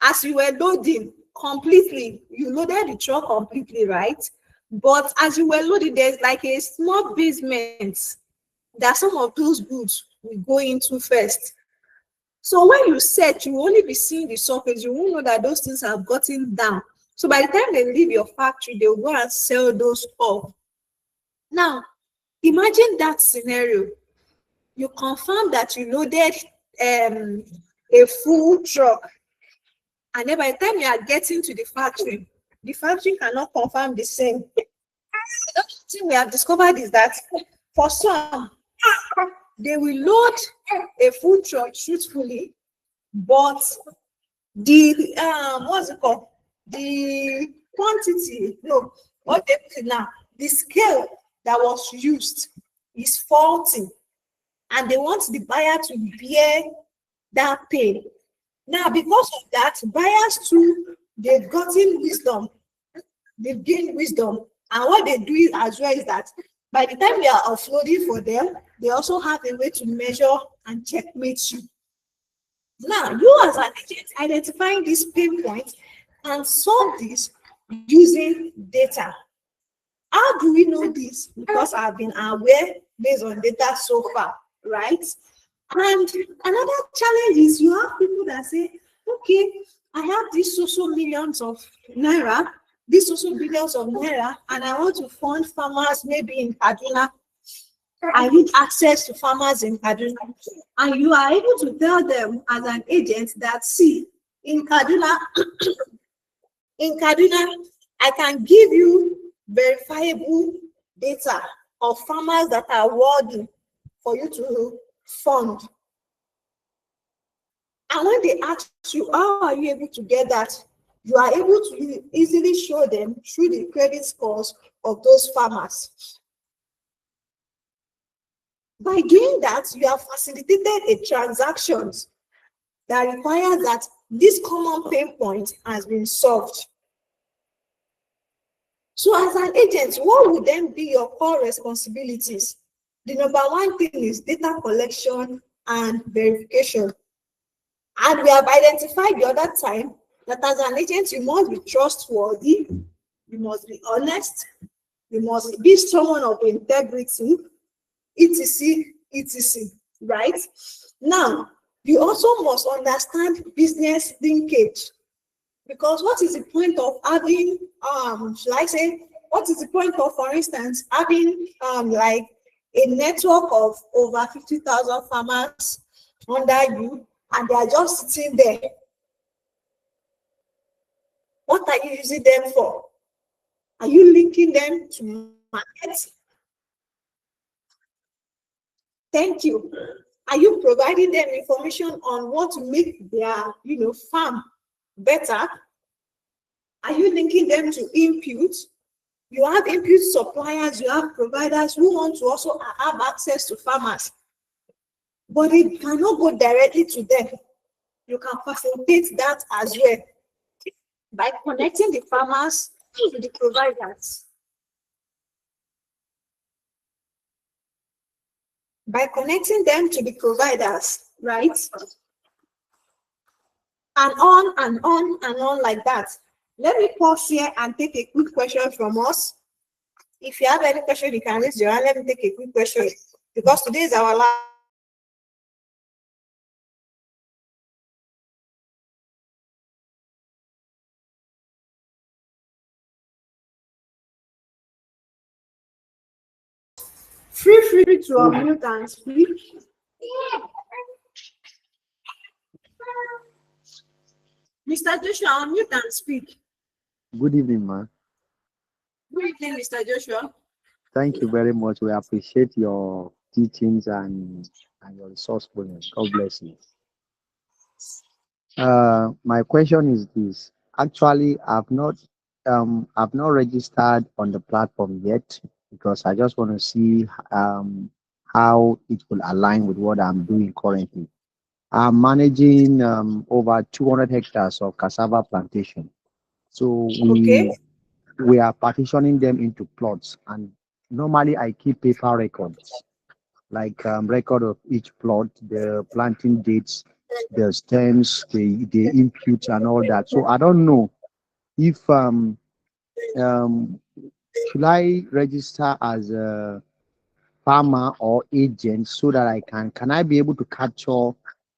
as you were loading completely, you loaded the truck completely, right? But as you were loading, there's like a small basement that some of those goods will go into first. So when you search, you will only be seeing the surface. You won't know that those things have gotten down. So by the time they leave your factory, they will go and sell those off. Now, imagine that scenario. You confirm that you loaded a full truck, and then by the time you are getting to the factory cannot confirm the same. The thing we have discovered is that for some, they will load a full truck truthfully, but the what's it called? The quantity, no, what they put now, the scale that was used is faulty, and they want the buyer to bear that pain. Now, because of that, buyers too, they've gotten wisdom, they've gained wisdom, and what they do as well is that by the time they are offloading for them, they also have a way to measure and checkmate you. Now, you as an agent identifying these pain points and solve this using data. How do we know this? Because I've been aware based on data so far, right? And another challenge is you have people that say, okay, I have these social millions of naira, these social billions of naira, and I want to fund farmers maybe in Kaduna. I need access to farmers in Kaduna. And you are able to tell them as an agent that, see, in Kaduna, in Kaduna, I can give you verifiable data of farmers that are worthy for you to fund. And when they ask you, how are you able to get that? You are able to easily show them through the credit scores of those farmers. By doing that, you have facilitated a transactions that requires that this common pain point has been solved. So as an agent, what would then be your core responsibilities? The number one thing is data collection and verification. And we have identified the other time that as an agent, you must be trustworthy, you must be honest, you must be someone of integrity, etc., etc., right? Now, you also must understand business linkage. Because what is the point of having, should I say, what is the point of, for instance, having like a network of over 50,000 farmers under you, and they are just sitting there? What are you using them for? Are you linking them to markets? Thank you. Are you providing them information on what to make their, farm better? Are you linking them to inputs? You have input suppliers, you have providers who want to also have access to farmers, but they cannot go directly to them. You can facilitate that as well by connecting the farmers to the providers. By connecting them to the providers, right? And on and on and on like that. Let me pause here and take a quick question from us. If you have any question, you can raise your hand. Let me take a quick question because today is our last. Feel free to unmute and speak. Mr. Joshua, unmute and speak. Good evening, ma. Good evening, Mr. Joshua. Thank you very much. We appreciate your teachings and your resourcefulness. God bless you. My question is this. Actually, I've not registered on the platform yet because I just want to see how it will align with what I'm doing currently. I'm managing over 200 hectares of cassava plantation. So Okay. we are partitioning them into plots, and normally I keep paper records, like record of each plot, the planting dates, the stems, the inputs, and all that. So I don't know if um, should I register as a farmer or agent so that can I be able to capture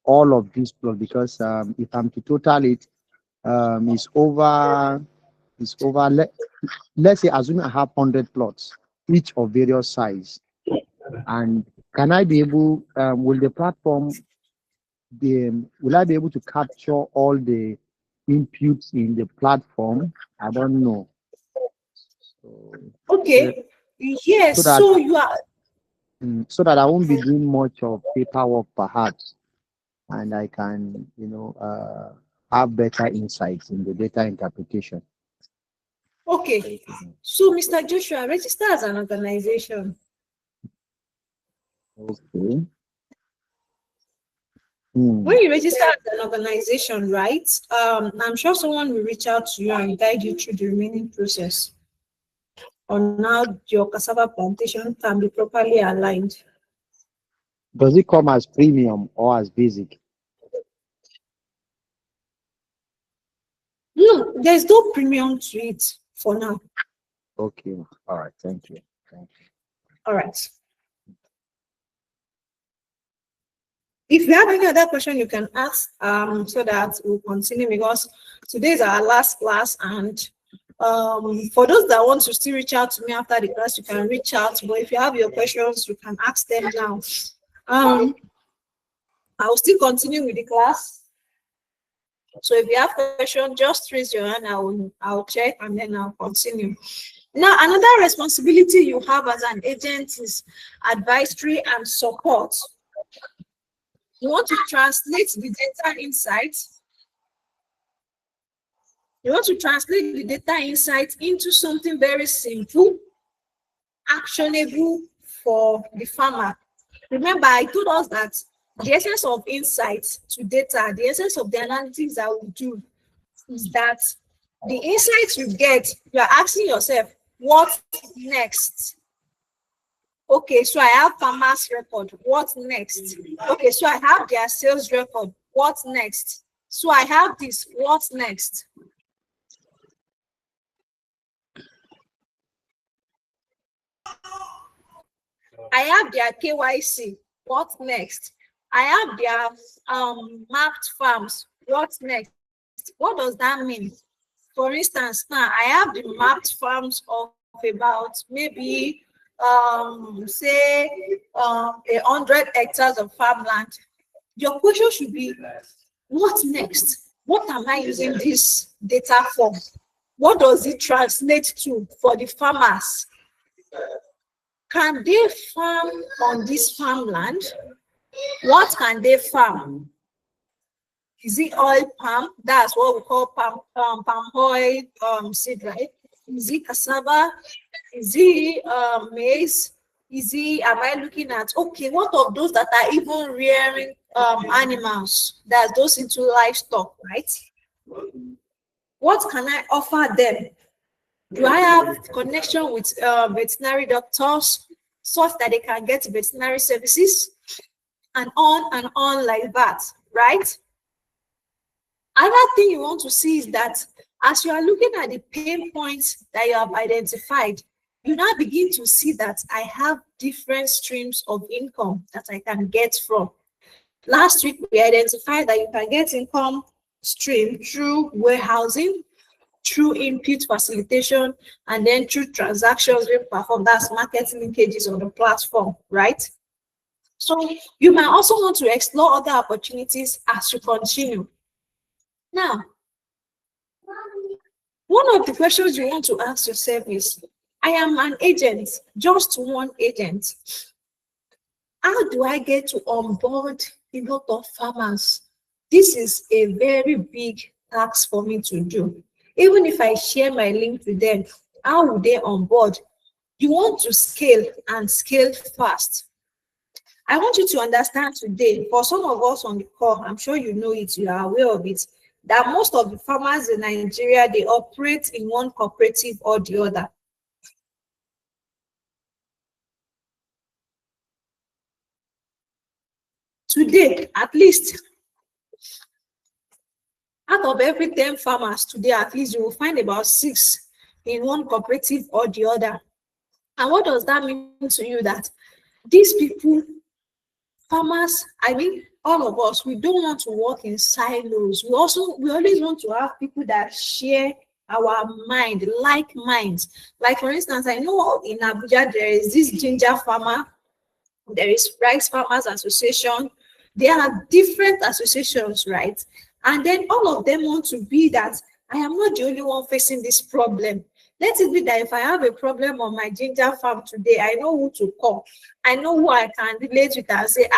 all of these plots? Because if I'm to total it, it's over. Let's say assuming I have 100 plots, each of various size, and can I be able? Will the platform will I be able to capture all the inputs in the platform? I don't know. So, uh, Okay. Yes. so that So you are. so that I won't be doing much of paperwork, perhaps, and I can, have better insights in the data interpretation. Okay. So, Mr. Joshua, register as an organization. Okay. When you register as an organization, right? I'm sure someone will reach out to you and guide you through the remaining process on how your cassava plantation can be properly aligned. Does it come as premium or as basic? No, there's no premium to it for now. Okay. All right. Thank you. Thank you. All right. If you have any other question, you can ask so that we'll continue because today is our last class and For those that want to still reach out to me after the class, you can reach out. But if you have your questions, you can ask them now. I'll still continue with the class. So if you have questions, just raise your hand. I'll check and then I'll continue. Now, another responsibility you have as an agent is advisory and support. You want to translate the data insights. You want to translate the data insights into something very simple, actionable for the farmer. Remember, I told us that the essence of insights to data, the essence of the analytics that we do is that the insights you get, you are asking yourself, what next? Okay, so I have farmers record. What next? Okay, so I have their sales record. What next? So I have this. What next? I have their KYC. What next? I have their mapped farms. What next? What does that mean? For instance, now I have the mapped farms of about maybe say 100 hectares of farmland. Your question should be, what next? What am I using this data for? What does it translate to for the farmers? Can they farm on this farmland? What can they farm? Is it oil palm? That's what we call palm oil seed, right? Is it cassava? Is it maize? Am I looking at, okay, what of those that are even rearing animals? That's those into livestock, right? What can I offer them? Do I have connection with veterinary doctors such that they can get veterinary services? And on like that, right? Another thing you want to see is that as you are looking at the pain points that you have identified, you now begin to see that I have different streams of income that I can get from. Last week, we identified that you can get income stream through warehousing, through input facilitation, and then through transactions being performed. That's marketing linkages on the platform, right? So you might also want to explore other opportunities as you continue. Now, one of the questions you want to ask yourself is, I am an agent, just one agent. How do I get to onboard a lot of farmers? This is a very big task for me to do. Even if I share my link with them, how would they onboard? You want to scale and scale fast. I want you to understand today, for some of us on the call, I'm sure you know it, you are aware of it, that most of the farmers in Nigeria, they operate in one cooperative or the other. Today, at least, out of every 10 farmers today, at least you will find about 6 in one cooperative or the other. And what does that mean to you? That these people, farmers, I mean, all of us, we don't want to work in silos. We always want to have people that share our mind, like minds. Like, for instance, I know in Abuja, there is this ginger farmer, there is rice farmers association. There are different associations, right? And then all of them want to be that I am not the only one facing this problem. Let it be that if I have a problem on my ginger farm today, I know who to call. I know who I can relate with and say,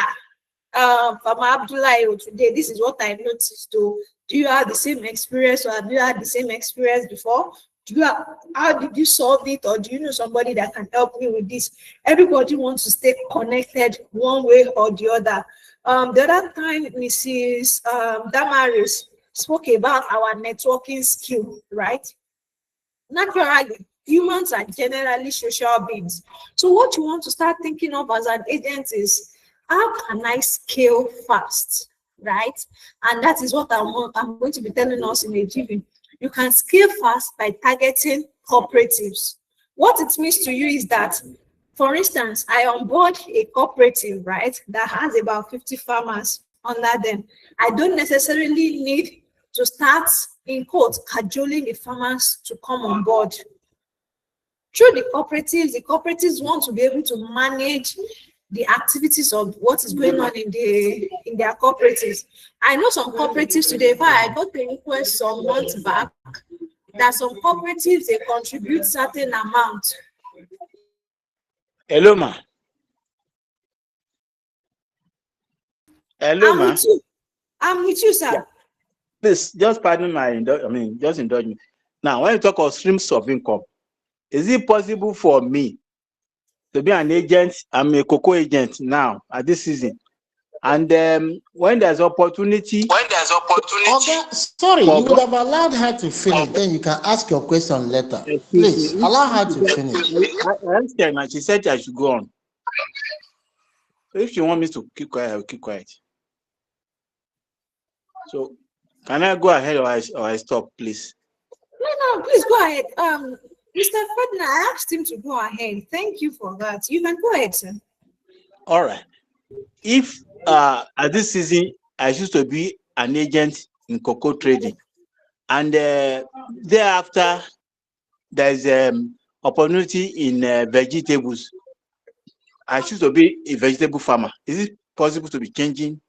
Farmer Abdullah, today, this is what I noticed. Do you have the same experience, or have you had the same experience before? How did you solve it, or do you know somebody that can help me with this? Everybody wants to stay connected one way or the other. The other time, Mrs. Damaris spoke about our networking skill, right? Naturally, humans are generally social beings. So what you want to start thinking of as an agent is, how can I scale fast, right? And that is what I'm going to be telling us in a giving. You can scale fast by targeting cooperatives. What it means to you is that, for instance, I onboard a cooperative, right, that has about 50 farmers under them. I don't necessarily need to start in quotes, cajoling the farmers to come on board. Through the cooperatives want to be able to manage the activities of what is going on in their cooperatives. I know some cooperatives today, if I got a request some months back that some cooperatives they contribute certain amount. Hello, ma. Hello, I'm ma. with you. I'm with you, sir. Yeah. Please, just pardon my, just indulge me. Now, when you talk of streams of income, is it possible for me to be an agent? I'm a cocoa agent now at this season. And when there's opportunity. Okay, sorry, you would have allowed her to finish. Then you can ask your question later. Please allow her to finish. I understand, and she said I should go on. So if you want me to keep quiet, I'll keep quiet. So can I go ahead or I stop, please? No, please go ahead. Mr. Ferdinand, I asked him to go ahead. Thank you for that. You can go ahead, sir. All right. If at this season I used to be an agent in cocoa trading, and thereafter there's opportunity in vegetables, I choose to be a vegetable farmer. Is it possible to be changing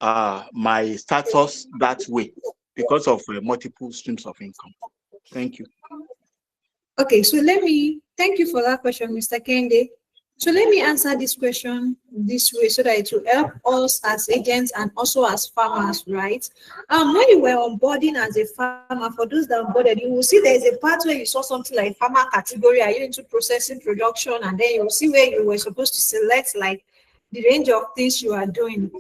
my status that way because of multiple streams of income? Thank you. Okay, so thank you for that question, Mr. Kende. So let me answer this question this way so that it will help us as agents and also as farmers, right? When you were onboarding as a farmer, for those that onboarded, you will see there's a part where you saw something like farmer category, are you into processing, production, and then you will see where you were supposed to select like the range of things you are doing.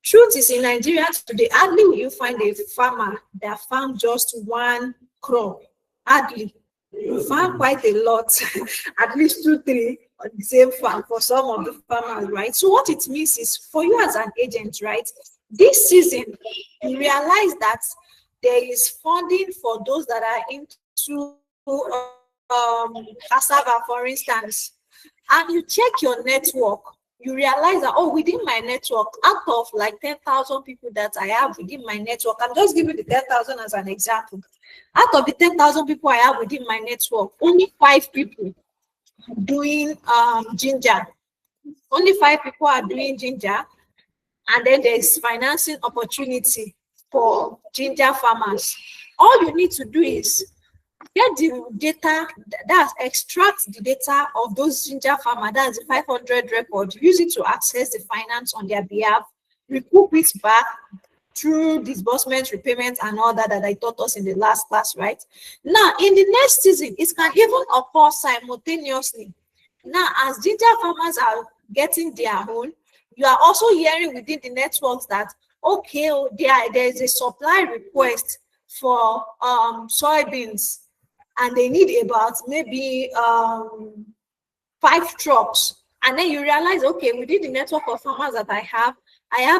Truth is, in Nigeria today, hardly will you find a farmer that farm just one crop. Hardly. You farm quite a lot, at least 2, 3 on the same farm for some of the farmers, right? So what it means is for you as an agent, right? This season, you realize that there is funding for those that are into cassava, for instance, and you check your network. You realize that, oh, within my network, out of like 10,000 people that I have within my network, I'm just giving the 10,000 as an example. Out of the 10,000 people I have within my network, only 5 people are doing ginger. Only 5 people are doing ginger. And then there's financing opportunity for ginger farmers. All you need to do is get the data, that's extract the data of those ginger farmers, that's the 500 record, use it to access the finance on their behalf, recoup it back through disbursement, repayment, and all that I taught us in the last class, right? Now, in the next season, it can even occur simultaneously. Now, as ginger farmers are getting their own, you are also hearing within the networks that, okay, there's a supply request for soybeans, and they need about maybe 5 trucks. And then you realize, okay, within the network of farmers that I have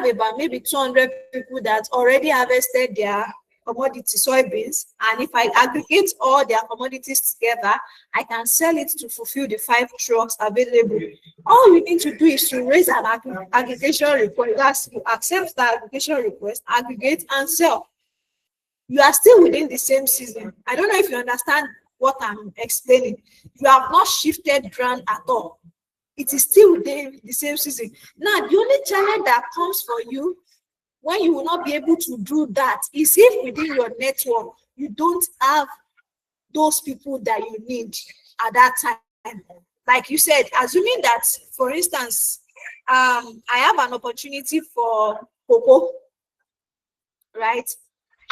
about maybe 200 people that already harvested their commodity soybeans. And if I aggregate all their commodities together, I can sell it to fulfill the 5 trucks available. All you need to do is to raise an aggregation request. You accept the aggregation request, aggregate, and sell. You are still within the same season. I don't know if you understand what I'm explaining. You have not shifted ground at all. It is still within the same season. Now, the only challenge that comes for you when you will not be able to do that is if within your network, you don't have those people that you need at that time. Like you said, assuming that, for instance, I have an opportunity for cocoa, right?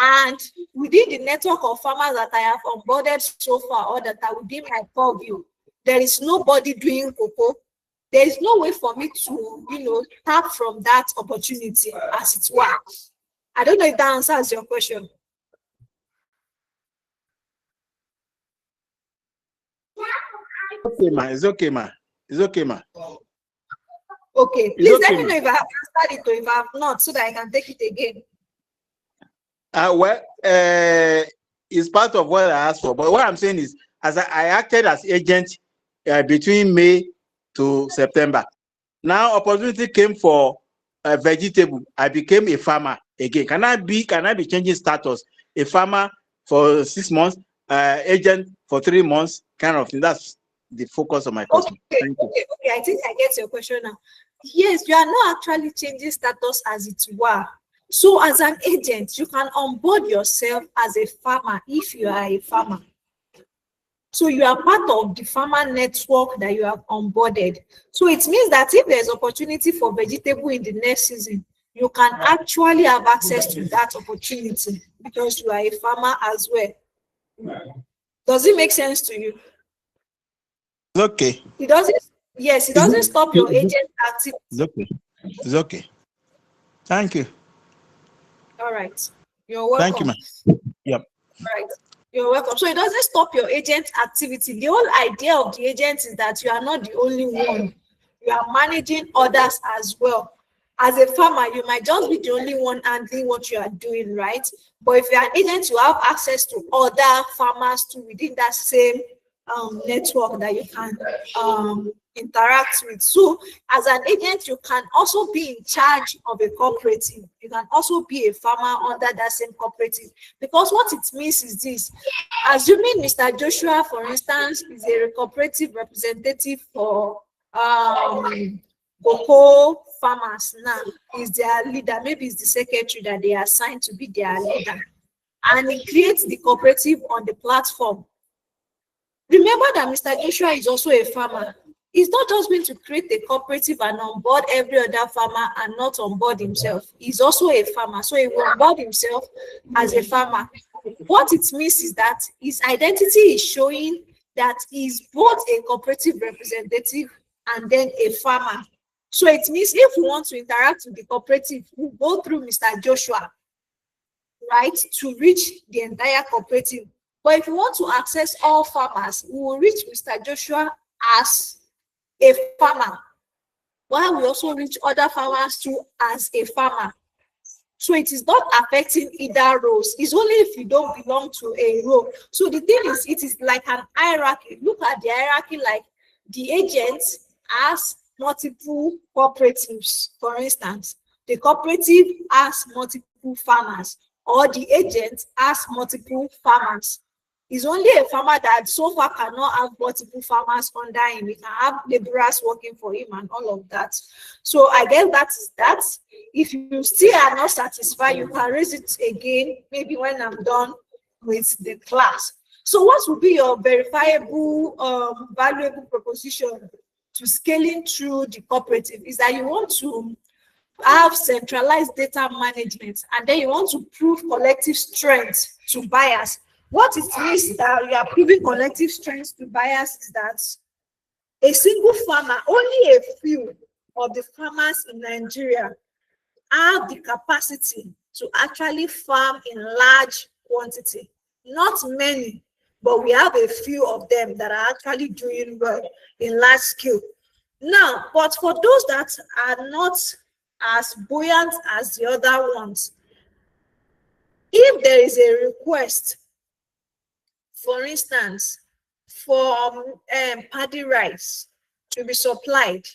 And within the network of farmers that I have onboarded so far, or that are within my purview, there is nobody doing cocoa. There is no way for me to, tap from that opportunity, as it were. I don't know if that answers your question. Okay, ma. It's okay, ma. It's okay, ma. Okay, please let me know if I have answered it or if I have not, so that I can take it again. Well, it's part of what I asked for. But what I'm saying is, as I acted as agent between May to September. Now opportunity came for vegetable. I became a farmer again. Can I be changing status a farmer for 6 months, agent for 3 months, kind of thing. That's the focus of my question. Thank you. Okay. I think I get your question now. Yes, you are not actually changing status as it were. So as an agent, you can onboard yourself as a farmer if you are a farmer. So you are part of the farmer network that you have onboarded. So it means that if there's opportunity for vegetable in the next season, you can actually have access to that opportunity because you are a farmer as well. Does it make sense to you? It's okay. It doesn't. Yes, it doesn't stop your agent activity. It's okay. It's okay. Thank you. All right. You're welcome. Thank you, ma'am. Yep. Right. You're welcome. So it doesn't stop your agent activity. The whole idea of the agent is that you are not the only one. You are managing others as well. As a farmer, you might just be the only one handling what you are doing, right? But if you're an agent, you have access to other farmers too within that same network that you can interact with. So as an agent, you can also be in charge of a cooperative. You can also be a farmer under that same cooperative, because what it means is this: assuming Mr. Joshua, for instance, is a cooperative representative for cocoa farmers now, is their leader, maybe it's the secretary that they are assigned to be their leader, and he creates the cooperative on the platform. Remember that Mr. Joshua is also a farmer. He's not just going to create a cooperative and onboard every other farmer and not onboard himself. He's also a farmer, so he will onboard himself as a farmer. What it means is that his identity is showing that he's both a cooperative representative and then a farmer. So it means if we want to interact with the cooperative, we go through Mr. Joshua, right, to reach the entire cooperative. But if you want to access all farmers, we will reach Mr. Joshua as a farmer, while we also reach other farmers too as a farmer. So it is not affecting either roles. It's only if you don't belong to a role. So the thing is, it is like an hierarchy. Look at the hierarchy, like the agent has multiple cooperatives. For instance, the cooperative has multiple farmers, or the agent has multiple farmers. It's only a farmer that so far cannot have multiple farmers under him. He can have laborers working for him and all of that. So I guess that is that. If you still are not satisfied, you can raise it again, maybe when I'm done with the class. So what will be your verifiable, valuable proposition to scaling through the cooperative? Is that you want to have centralized data management, and then you want to prove collective strength to buyers. What it means that you are proving collective strength to buyers is that a single farmer, only a few of the farmers in Nigeria have the capacity to actually farm in large quantity. Not many, but we have a few of them that are actually doing well in large scale. Now, but for those that are not as buoyant as the other ones, if there is a request, for instance, for paddy rice to be supplied,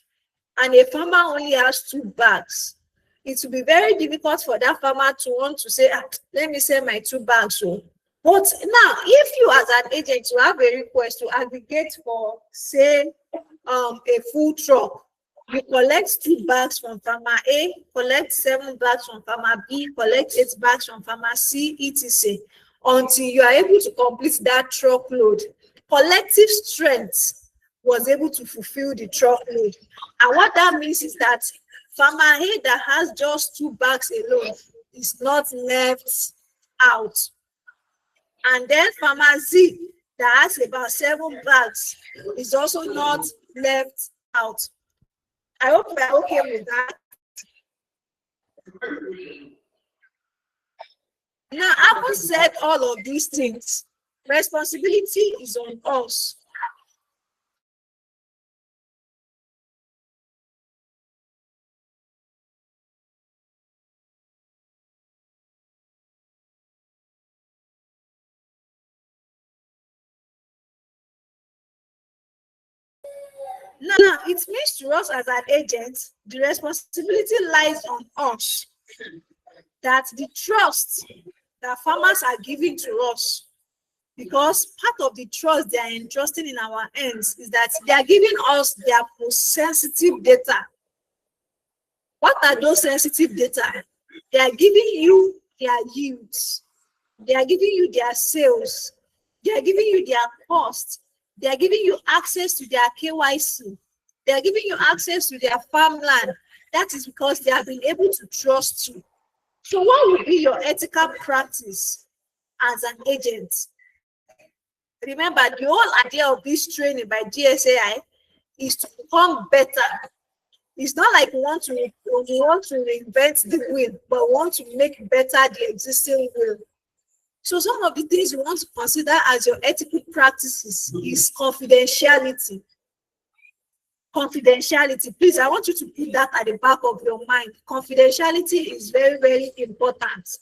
and a farmer only has 2 bags, it will be very difficult for that farmer to want to say, let me sell my 2 bags. So, but now, if you as an agent, you have a request to aggregate for, say, a full truck, you collect 2 bags from farmer A, collect 7 bags from farmer B, collect 8 bags from farmer C, etc., until you are able to complete that truckload. Collective strength was able to fulfill the truckload. And what that means is that farmer A that has just 2 bags alone is not left out. And then farmer Z that has about 7 bags is also not left out. I hope we are okay with that. Now, having said all of these things, responsibility is on us. Now, it means to us as an agent, the responsibility lies on us that the trust that farmers are giving to us, because part of the trust they are entrusting in our hands is that they are giving us their most sensitive data. What are those sensitive data? They are giving you their yields. They are giving you their sales. They are giving you their cost. They are giving you access to their KYC. They are giving you access to their farmland. That is because they have been able to trust you. So what would be your ethical practice as an agent? Remember, the whole idea of this training by GSAI is to become better. It's not like we want to reinvent the wheel, but we want to make better the existing wheel. So some of the things you want to consider as your ethical practices is confidentiality. Confidentiality. Please, I want you to put that at the back of your mind. Confidentiality is very, very important.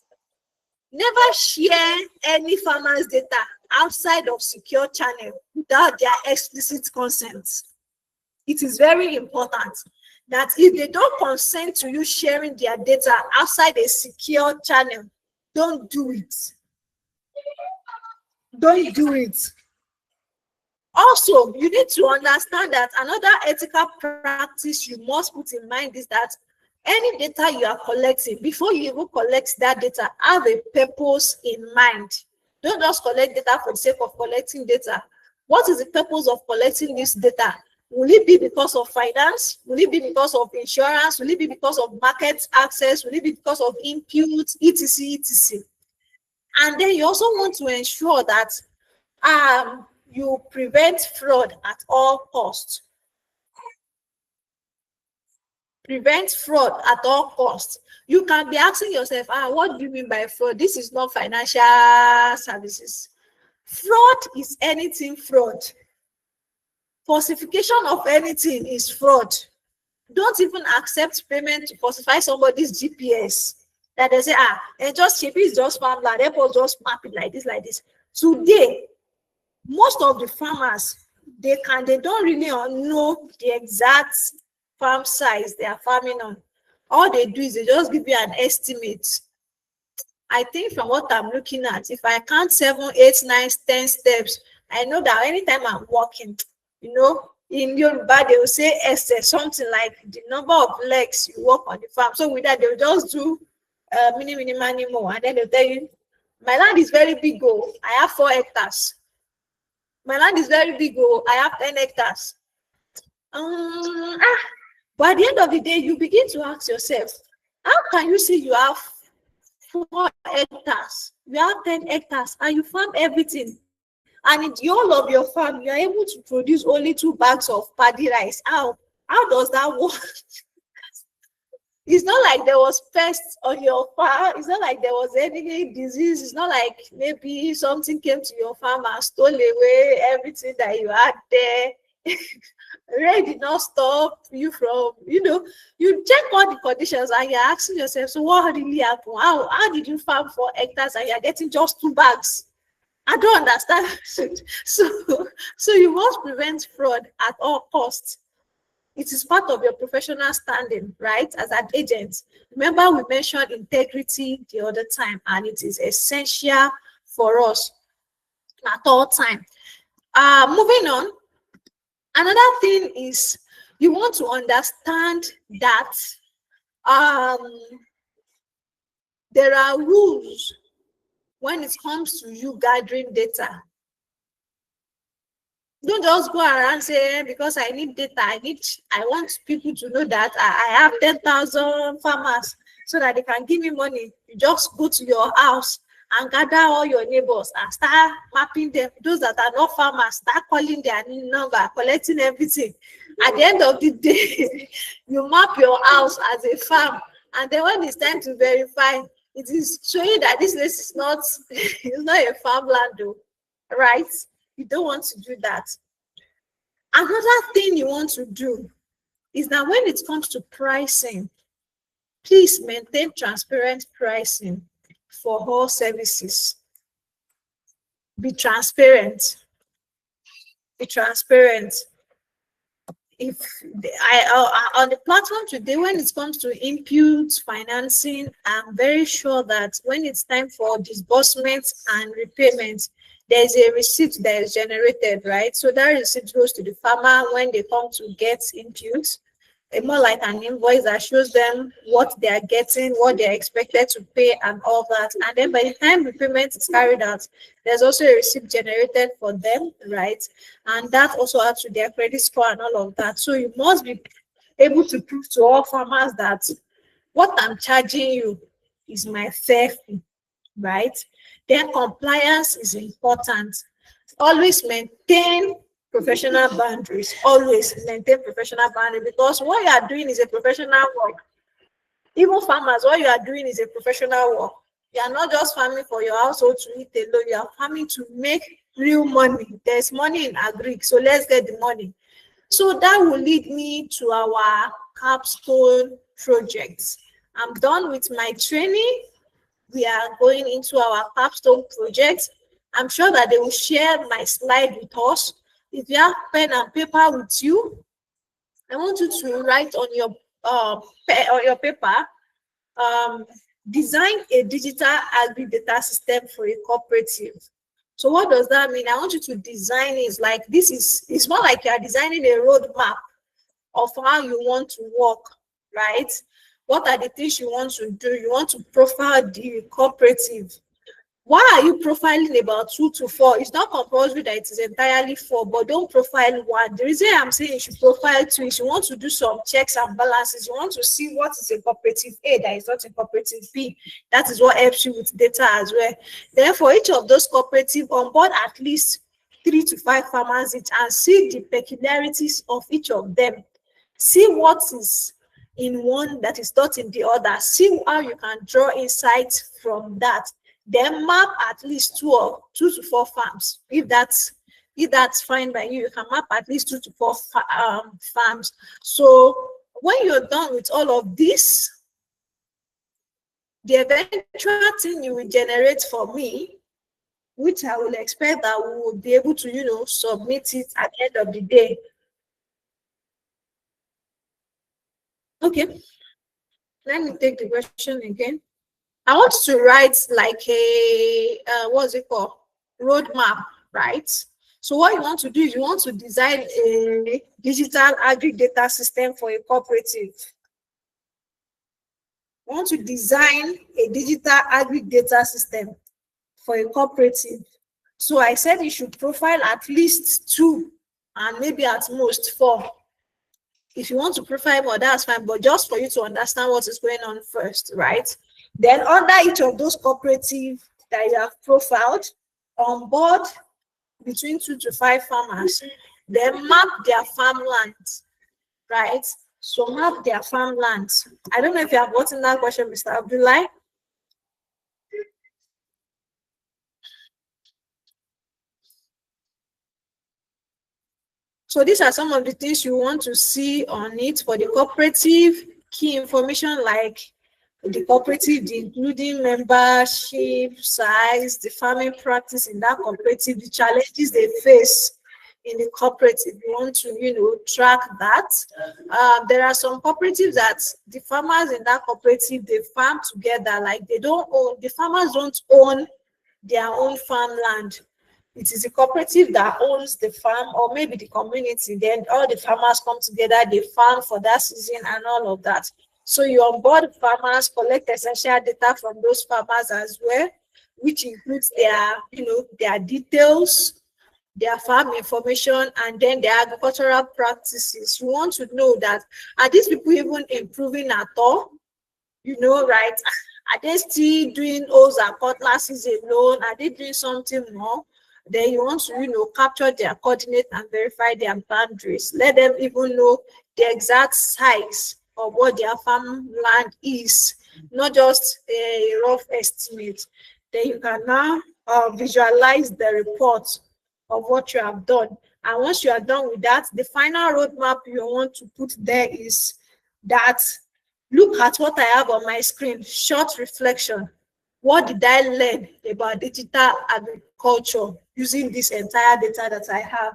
Never share any farmer's data outside of secure channel without their explicit consent. It is very important that if they don't consent to you sharing their data outside a secure channel, don't do it. Don't do it. Also, you need to understand that another ethical practice you must put in mind is that any data you are collecting, before you even collect that data, have a purpose in mind. Don't just collect data for the sake of collecting data. What is the purpose of collecting this data? Will it be because of finance? Will it be because of insurance? Will it be because of market access? Will it be because of input, etc., etc.? And then you also want to ensure that you prevent fraud at all costs. Prevent fraud at all costs. You can be asking yourself, what do you mean by fraud? This is not financial services. Fraud is anything fraud. Falsification of anything is fraud. Don't even accept payment to falsify somebody's GPS. That they say, just shape is just farmland, therefore just map it like this, like this. Today, most of the farmers, they don't really know the exact farm size they are farming on. All they do is they just give you an estimate. I think from what I'm looking at, if I count 7, 8, 9, 10 steps, I know that anytime I'm walking, in Yoruba, they will say something like the number of legs you walk on the farm. So with that, they'll just do mini, more. And then they'll tell you, my land is very big, I have 4 hectares. My land is very big, I have 10 hectares. But at the end of the day, you begin to ask yourself, how can you say you have 4 hectares, you have 10 hectares, and you farm everything? And in the whole of your farm, you are able to produce only 2 bags of paddy rice. How does that work? It's not like there was pests on your farm. It's not like there was any disease. It's not like maybe something came to your farm and stole away everything that you had there. Rain did not stop you from, you check all the conditions and you're asking yourself, so what really happened? How did you farm 4 hectares and you're getting just 2 bags? I don't understand. So you must prevent fraud at all costs. It is part of your professional standing, right? As an agent. Remember, we mentioned integrity the other time, and it is essential for us at all time. Moving on. Another thing is you want to understand that there are rules when it comes to you gathering data. Don't just go around saying, because I need data, I want people to know that I have 10,000 farmers so that they can give me money. You just go to your house and gather all your neighbors and start mapping them. Those that are not farmers, start calling their number, collecting everything. At the end of the day, you map your house as a farm, and then when it's time to verify, it is showing that this place is not, it's not a farmland, though, right? You don't want to do that. Another thing you want to do is that when it comes to pricing, please maintain transparent pricing for all services. Be transparent. Be transparent. if on the platform today, when it comes to inputs, financing, I'm very sure that when it's time for disbursements and repayments, there's a receipt that is generated, right? So that receipt goes to the farmer when they come to get inputs, more like an invoice that shows them what they are getting, what they are expected to pay, and all that. And then by the time repayment is carried out, there's also a receipt generated for them, right? And that also adds to their credit score and all of that. So you must be able to prove to all farmers that what I'm charging you is my fair fee, right? Then compliance is important. Always maintain professional boundaries. Always maintain professional boundaries, because what you are doing is a professional work. Even farmers, what you are doing is a professional work. You are not just farming for your household to eat alone. You are farming to make real money. There's money in agri, so let's get the money. So that will lead me to our capstone project. I'm done with my training. We are going into our capstone project. I'm sure that they will share my slide with us. If you have pen and paper with you, I want you to write on your paper, um, design a digital agri-data system for a cooperative. So what does that mean? I want you to design it like this it's more like you are designing a roadmap of how you want to work, right? What are the things you want to do? You want to profile the cooperative. Why are you profiling about 2 to 4? It's not compulsory that it is entirely 4, but don't profile 1. The reason I'm saying you should profile 2 is you want to do some checks and balances. You want to see what is in cooperative A that is not in cooperative B. That is what helps you with data as well. Therefore, each of those cooperative onboard at least 3 to 5 farmers each and see the peculiarities of each of them. See what is in one that is not in the other. See how you can draw insights from that. Then map at least 2 to 4 farms. If that's fine by you, you can map at least 2 to 4 farms. So when you're done with all of this, the eventual thing you will generate for me, which I will expect that we will be able to, submit it at the end of the day. Okay, let me take the question again. I want to write like a what's it called? Roadmap, right? So what you want to do is you want to design a digital agri-data system for a cooperative. You want to design a digital agri-data system for a cooperative. So I said you should profile at least 2 and maybe at most 4. If you want to profile more, that's fine, but just for you to understand what is going on first, right? Then under each of those cooperatives that you have profiled, on board between 2 to 5 farmers, then map their farmlands, right? So map their farmlands. I don't know if you have gotten that question, Mr. Abdullah. So these are some of the things you want to see on it for the cooperative. Key information like the cooperative, including membership, size, the farming practice in that cooperative, the challenges they face in the cooperative. You want to, track that. There are some cooperatives that the farmers in that cooperative, they farm together. Like the farmers don't own their own farmland. It is the cooperative that owns the farm, or maybe the community. Then all the farmers come together, they farm for that season and all of that. So you onboard farmers, collect essential data from those farmers as well, which includes their details, their farm information, and then their agricultural practices. You want to know that, are these people even improving at all? Right? Are they still doing O's and cutlasses alone? Are they doing something more? Then you want to, capture their coordinate and verify their boundaries. Let them even know the exact size of what their farmland is, not just a rough estimate. Then you can now visualize the report of what you have done. And once you are done with that, the final roadmap you want to put there is that, look at what I have on my screen, short reflection. What did I learn about digital agriculture using this entire data that I have?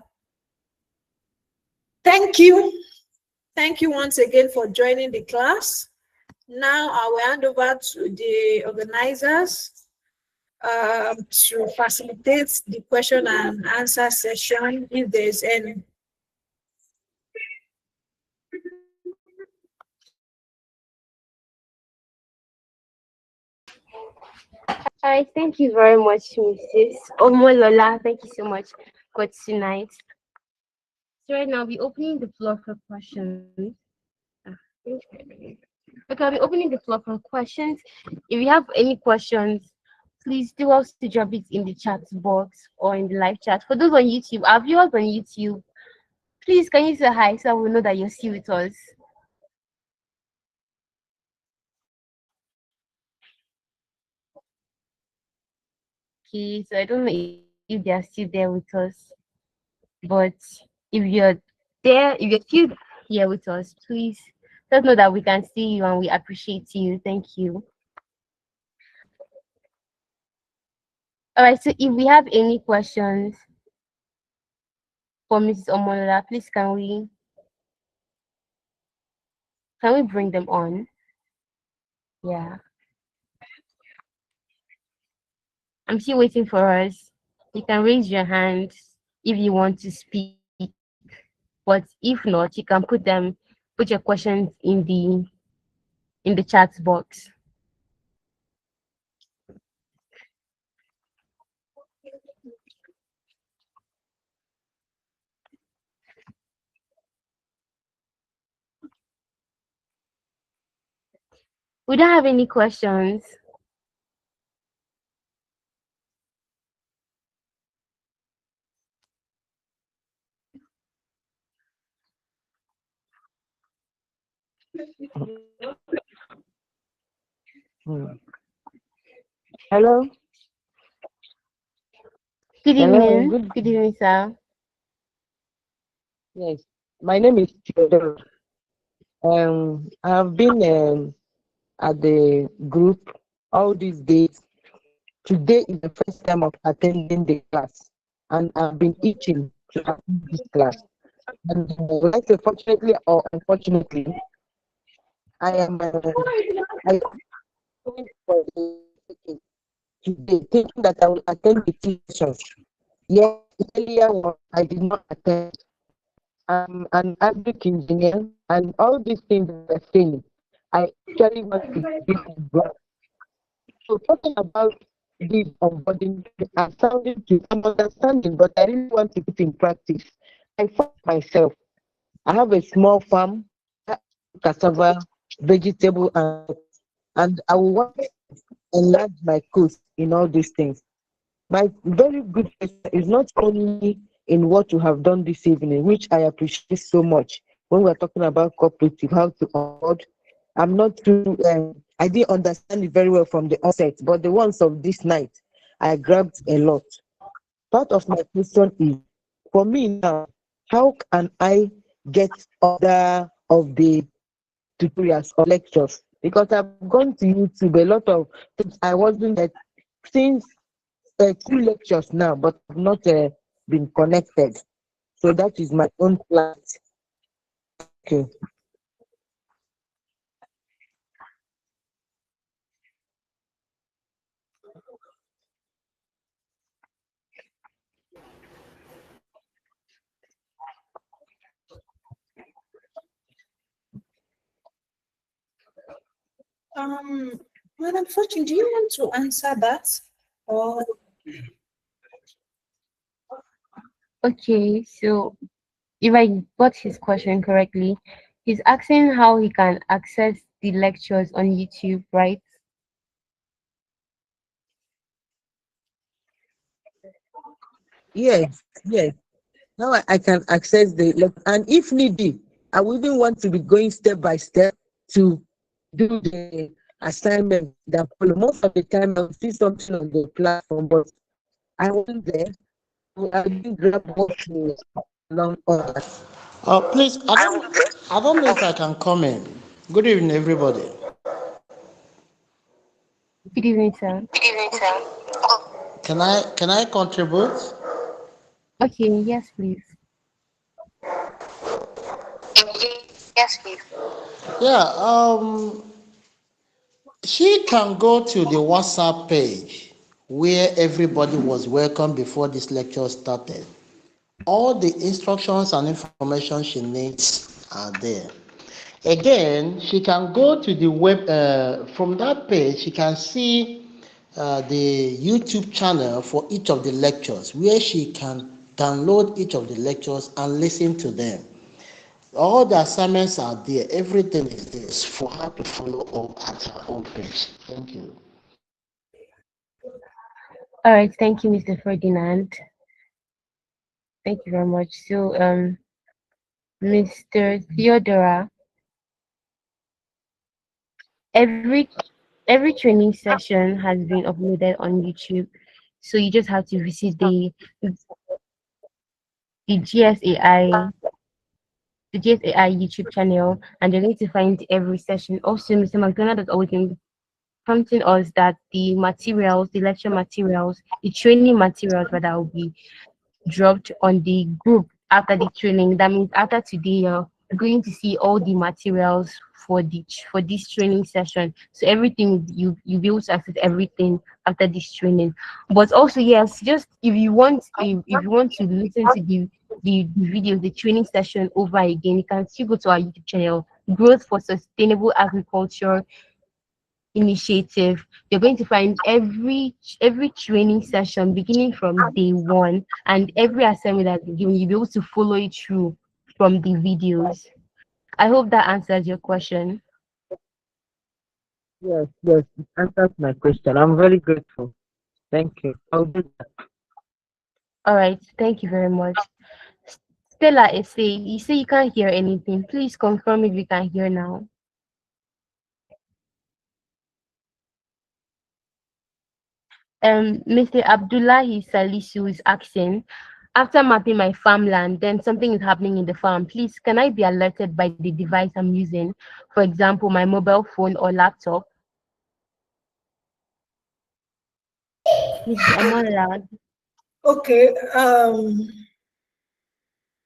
Thank you. Thank you once again for joining the class. Now I will hand over to the organizers to facilitate the question and answer session if there is any. All right, thank you very much, Mrs. Omolola. Thank you so much for tonight. So right now, I'll be opening the floor for questions. Ah, okay, I'll be opening the floor for questions. If you have any questions, please do also drop it in the chat box or in the live chat. For those on YouTube, our viewers on YouTube, please can you say hi so we know that you're still with us. Okay, so I don't know if they are still there with us, but if you're if you're still here with us, please let us know that we can see you and we appreciate you. Thank you. All right, so if we have any questions for Mrs. Omolola, please can we bring them on? Yeah, I'm still waiting for us. You can raise your hand if you want to speak, but if not, you can put your questions in the chat box. We don't have any questions. Hello. Good Hello. evening. Good. Good evening, sir. Yes. My name is Theodore. I've been at the group all these days. Today is the first time of attending the class, and I've been itching to attend this class. And like I say, fortunately or unfortunately, I am I going for the ticket today, thinking that I will attend the two sessions. Yet earlier one I did not attend. I'm an agric engineer, and all these things that we're saying, I actually want to get involved. So talking about this onboarding, I'm understanding, but I really want to put in practice. I find myself, I have a small farm, cassava, vegetable, and I will want to enlarge my coast in all these things. My very good question is not only in what you have done this evening, which I appreciate so much. When we're talking about cooperative, how to onboard, I'm not too, I didn't understand it very well from the onset, but the ones of this night, I grabbed a lot. Part of my question is, for me now, how can I get other of the tutorials or lectures? Because I've gone to YouTube, a lot of things I wasn't since two lectures now, but I've not been connected. So that is my own plan. Okay. Madam Fortune, do you want to answer that? Or Okay, so if I got his question correctly, he's asking how he can access the lectures on YouTube, right? Yes, yes. Now I can access and if need be, I will even want to be going step by step to do the assignment that follow. Most of the time I'll see something on the platform, but I wasn't there. I didn't grab what was along others. Please, I don't know if I can comment. Good evening, everybody. Good evening, sir. Can I contribute? Okay, yes, please. Yes, please. Yeah, she can go to the WhatsApp page where everybody was welcome before this lecture started. All the instructions and information she needs are there. Again, she can go to the web, from that page, she can see the YouTube channel for each of the lectures where she can download each of the lectures and listen to them. All the assignments are there, everything is there for her to follow up at her own pace. Thank you. All right, thank you, Mr. Ferdinand. Thank you very much. So, Mr. Theodora, every every training session has been uploaded on YouTube. So you just have to visit the GSAI the GSAI YouTube channel, and you're going to find every session. Also, Mr. McDonald has always been prompting us that the materials, the lecture materials, the training materials rather will be dropped on the group after the training. That means after today, you're going to see all the materials for this training session. So everything you be able to access everything after this training. But also, yes, just if you want to listen to the video, the training session over again, you can still go to our YouTube channel, Growth for Sustainable Agriculture Initiative. You're going to find every training session beginning from day one, and every assignment that's been given, you'll be able to follow it through from the videos. I hope that answers your question. Yes, yes, it answers my question. I'm very grateful. Thank you. I'll do that. All right, thank you very much. Stella Essay, you say you can't hear anything. Please confirm if you can hear now. Mr. Abdullahi Salisu is asking, after mapping my farmland, then something is happening in the farm. Please, can I be alerted by the device I'm using? For example, my mobile phone or laptop. Please, I'm not allowed. Okay.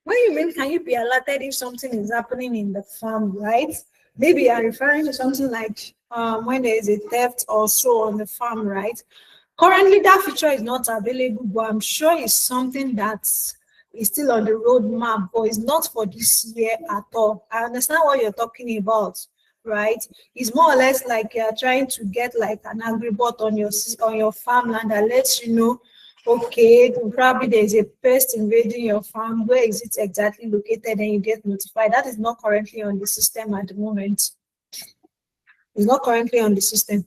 What you mean, can you be alerted if something is happening in the farm, right? Maybe you're referring to something like when there is a theft or so on the farm, right? Currently, that feature is not available, but I'm sure it's something that is still on the roadmap, but it's not for this year at all. I understand what you're talking about, right? It's more or less like you're trying to get like an agribot on your farmland that lets you know, okay, probably there's a pest invading your farm. Where is it exactly located? And you get notified. That is not currently on the system at the moment. It's not currently on the system.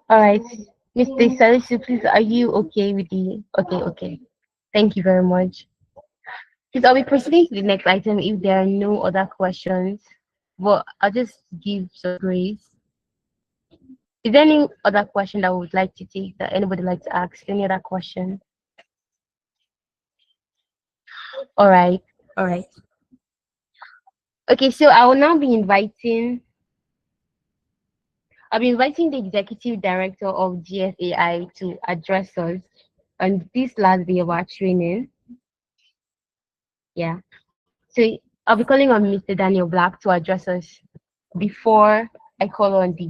All right, Mr. Salisu, please, are you okay with the? Okay, okay. Thank you very much. Please, I'll be proceeding to the next item if there are no other questions. But I'll just give some grace. Is there any other question that we would like to take that anybody like to ask? Any other question? All right, all right. Okay, so I'll be inviting the executive director of GSAI to address us on this last day of our training. Yeah. So I'll be calling on Mr. Daniel Black to address us before I call on the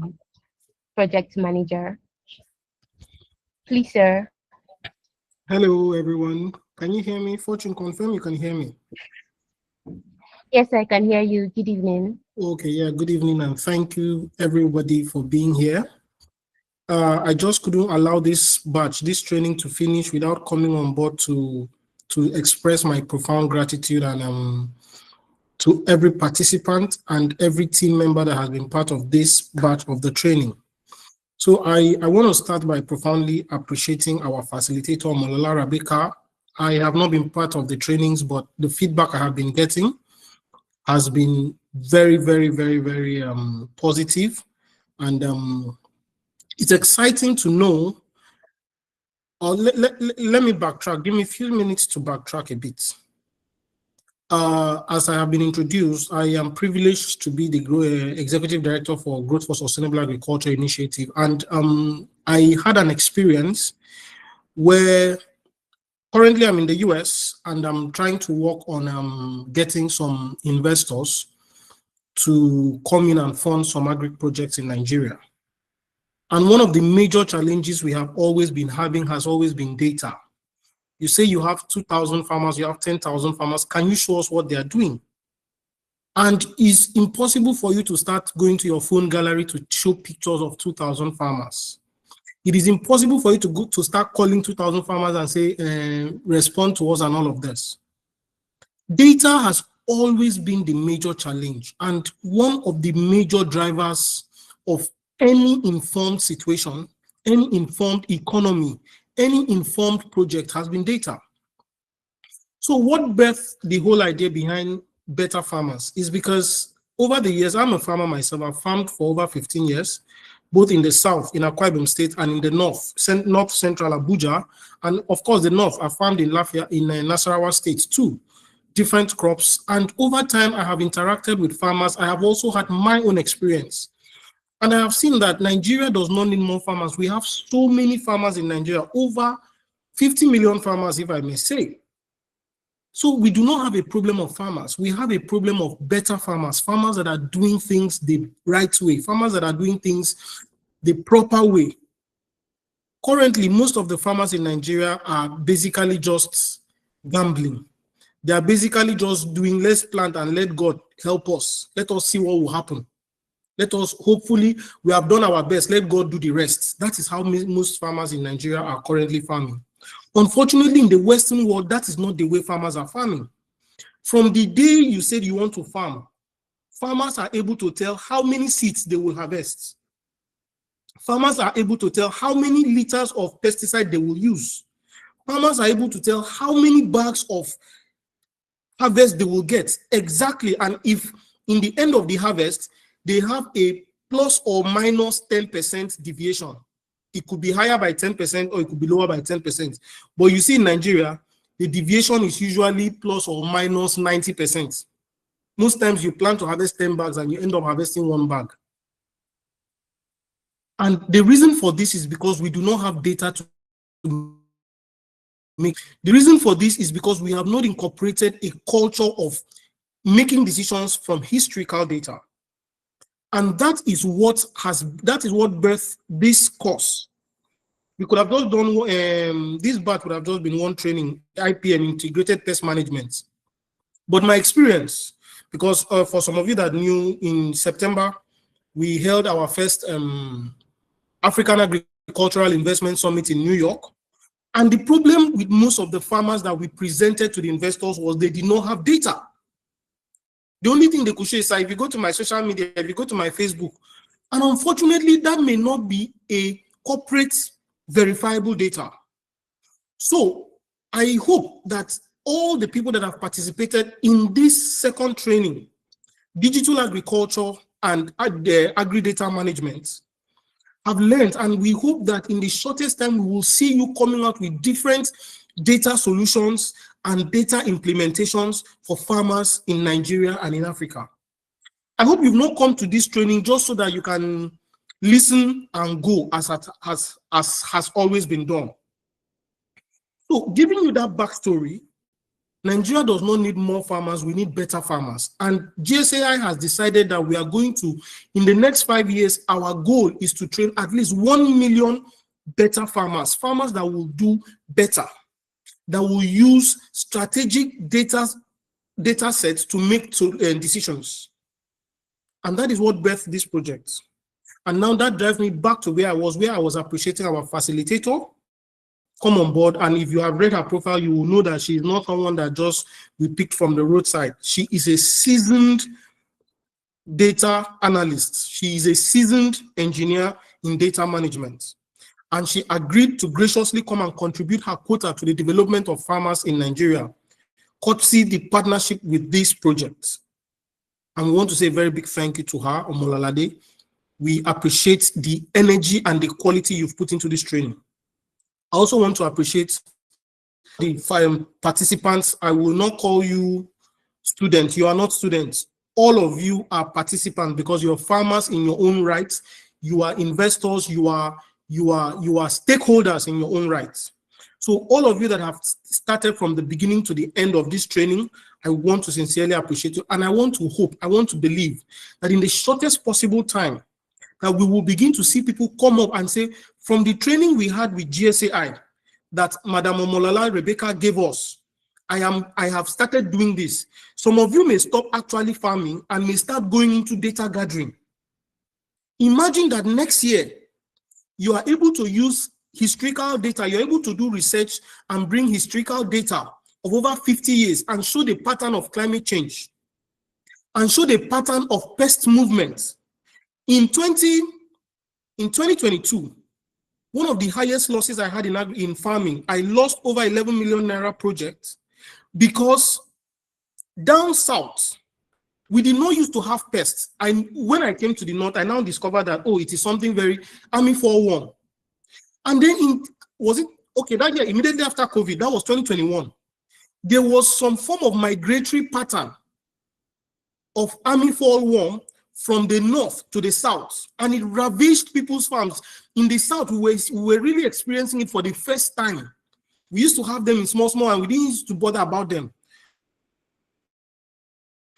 project manager. Please, sir. Hello, everyone. Can you hear me? Fortune, confirm you can hear me. Yes, I can hear you. Good evening. Okay, yeah, good evening, and thank you, everybody, for being here. I just couldn't allow this training to finish without coming on board to express my profound gratitude and to every participant and every team member that has been part of this batch of the training. So I want to start by profoundly appreciating our facilitator, Malola Rabeka. I have not been part of the trainings, but the feedback I have been getting has been very, very, very, very positive. And it's exciting to know, or let me backtrack. Give me a few minutes to backtrack a bit. As I have been introduced, I am privileged to be the Executive Director for Growth for Sustainable Agriculture Initiative. And I had an experience where Currently, I'm in the US and I'm trying to work on getting some investors to come in and fund some agri projects in Nigeria. And one of the major challenges we have always been having has always been data. You say you have 2,000 farmers, you have 10,000 farmers. Can you show us what they are doing? And it's impossible for you to start going to your phone gallery to show pictures of 2,000 farmers. It is impossible for you to go to start calling 2,000 farmers and say, respond to us and all of this. Data has always been the major challenge and one of the major drivers of any informed situation, any informed economy, any informed project has been data. So what birthed the whole idea behind Better Farmers is because over the years, I'm a farmer myself. I've farmed for over 15 years, both in the south, in Akwa Ibom State, and in the north, north central Abuja, and of course the north. I farmed in Lafia, in Nasarawa State too, different crops. And over time, I have interacted with farmers. I have also had my own experience. And I have seen that Nigeria does not need more farmers. We have so many farmers in Nigeria, over 50 million farmers, if I may say. So we do not have a problem of farmers. We have a problem of better farmers, farmers that are doing things the right way, farmers that are doing things the proper way. Currently, most of the farmers in Nigeria are basically just gambling. They are basically just doing, let's plant and let God help us. Let us see what will happen. Let us, hopefully, we have done our best. Let God do the rest. That is how most farmers in Nigeria are currently farming. Unfortunately, in the Western world, that is not the way farmers are farming. From the day you said you want to farm, farmers are able to tell how many seeds they will harvest. Farmers are able to tell how many liters of pesticide they will use. Farmers are able to tell how many bags of harvest they will get exactly. And if in the end of the harvest, they have a plus or minus 10% deviation. It could be higher by 10% or it could be lower by 10%. But you see in Nigeria, the deviation is usually plus or minus 90%. Most times you plan to harvest 10 bags and you end up harvesting 1 bag. And the reason for this is because we do not have data to make. The reason for this is because we have not incorporated a culture of making decisions from historical data. And that is what birthed this course. We could have just done this batch would have just been one training, IPM, integrated pest management. But my experience, because for some of you that knew, in September, we held our first African Agricultural Investment Summit in New York. And the problem with most of the farmers that we presented to the investors was they did not have data. The only thing they could show is if you go to my social media, if you go to my Facebook, and unfortunately, that may not be a corporate verifiable data. So I hope that all the people that have participated in this second training, digital agriculture and the agri-data management, have learned, and we hope that in the shortest time, we will see you coming out with different data solutions and data implementations for farmers in Nigeria and in Africa. I hope you've not come to this training just so that you can listen and go as has always been done. So giving you that backstory, Nigeria does not need more farmers, we need better farmers. And GSAI has decided that we are going to, in the next 5 years, our goal is to train at least 1 million better farmers, farmers that will do better, that will use strategic data sets to make decisions. And that is what birthed this project. And now that drives me back to where I was appreciating our facilitator come on board. And if you have read her profile, you will know that she is not someone that just we picked from the roadside. She is a seasoned data analyst. She is a seasoned engineer in data management. And she agreed to graciously come and contribute her quota to the development of farmers in Nigeria, courtesy the partnership with this project. And we want to say a very big thank you to her, Omolalade. We appreciate the energy and the quality you've put into this training. I also want to appreciate the participants. I will not call you students. You are not students. All of you are participants because you're farmers in your own rights. You are investors. You are stakeholders in your own rights. So all of you that have started from the beginning to the end of this training, I want to sincerely appreciate you. And I want to hope, I want to believe that in the shortest possible time, that we will begin to see people come up and say, from the training we had with GSAI, that Madam Omolala Rebecca gave us, I have started doing this. Some of you may stop actually farming and may start going into data gathering. Imagine that next year, you are able to use historical data, you're able to do research and bring historical data of over 50 years and show the pattern of climate change and show the pattern of pest movements. In 2022, one of the highest losses I had in farming, I lost over 11 million naira project because down south, we did not used to have pests. When I came to the north, I now discovered that, oh, it is something very Army 4-1. And then that year, immediately after COVID, that was 2021, there was some form of migratory pattern of Army 4-1 from the north to the south, and it ravaged people's farms. In the south, we were really experiencing it for the first time. We used to have them in small, and we didn't used to bother about them.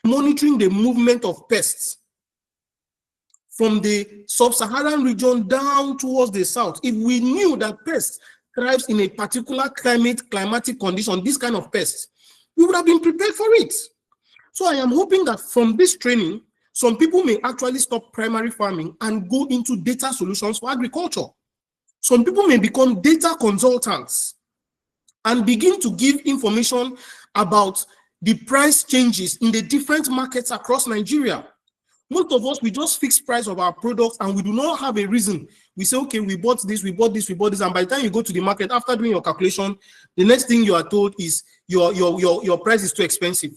Monitoring the movement of pests from the sub-Saharan region down towards the south. If we knew that pests thrives in a particular climatic condition, this kind of pests, we would have been prepared for it. So I am hoping that from this training, some people may actually stop primary farming and go into data solutions for agriculture. Some people may become data consultants and begin to give information about the price changes in the different markets across Nigeria. Most of us, we just fix price of our products and we do not have a reason. We say, okay, we bought this, we bought this, we bought this, and by the time you go to the market, after doing your calculation, the next thing you are told is your price is too expensive.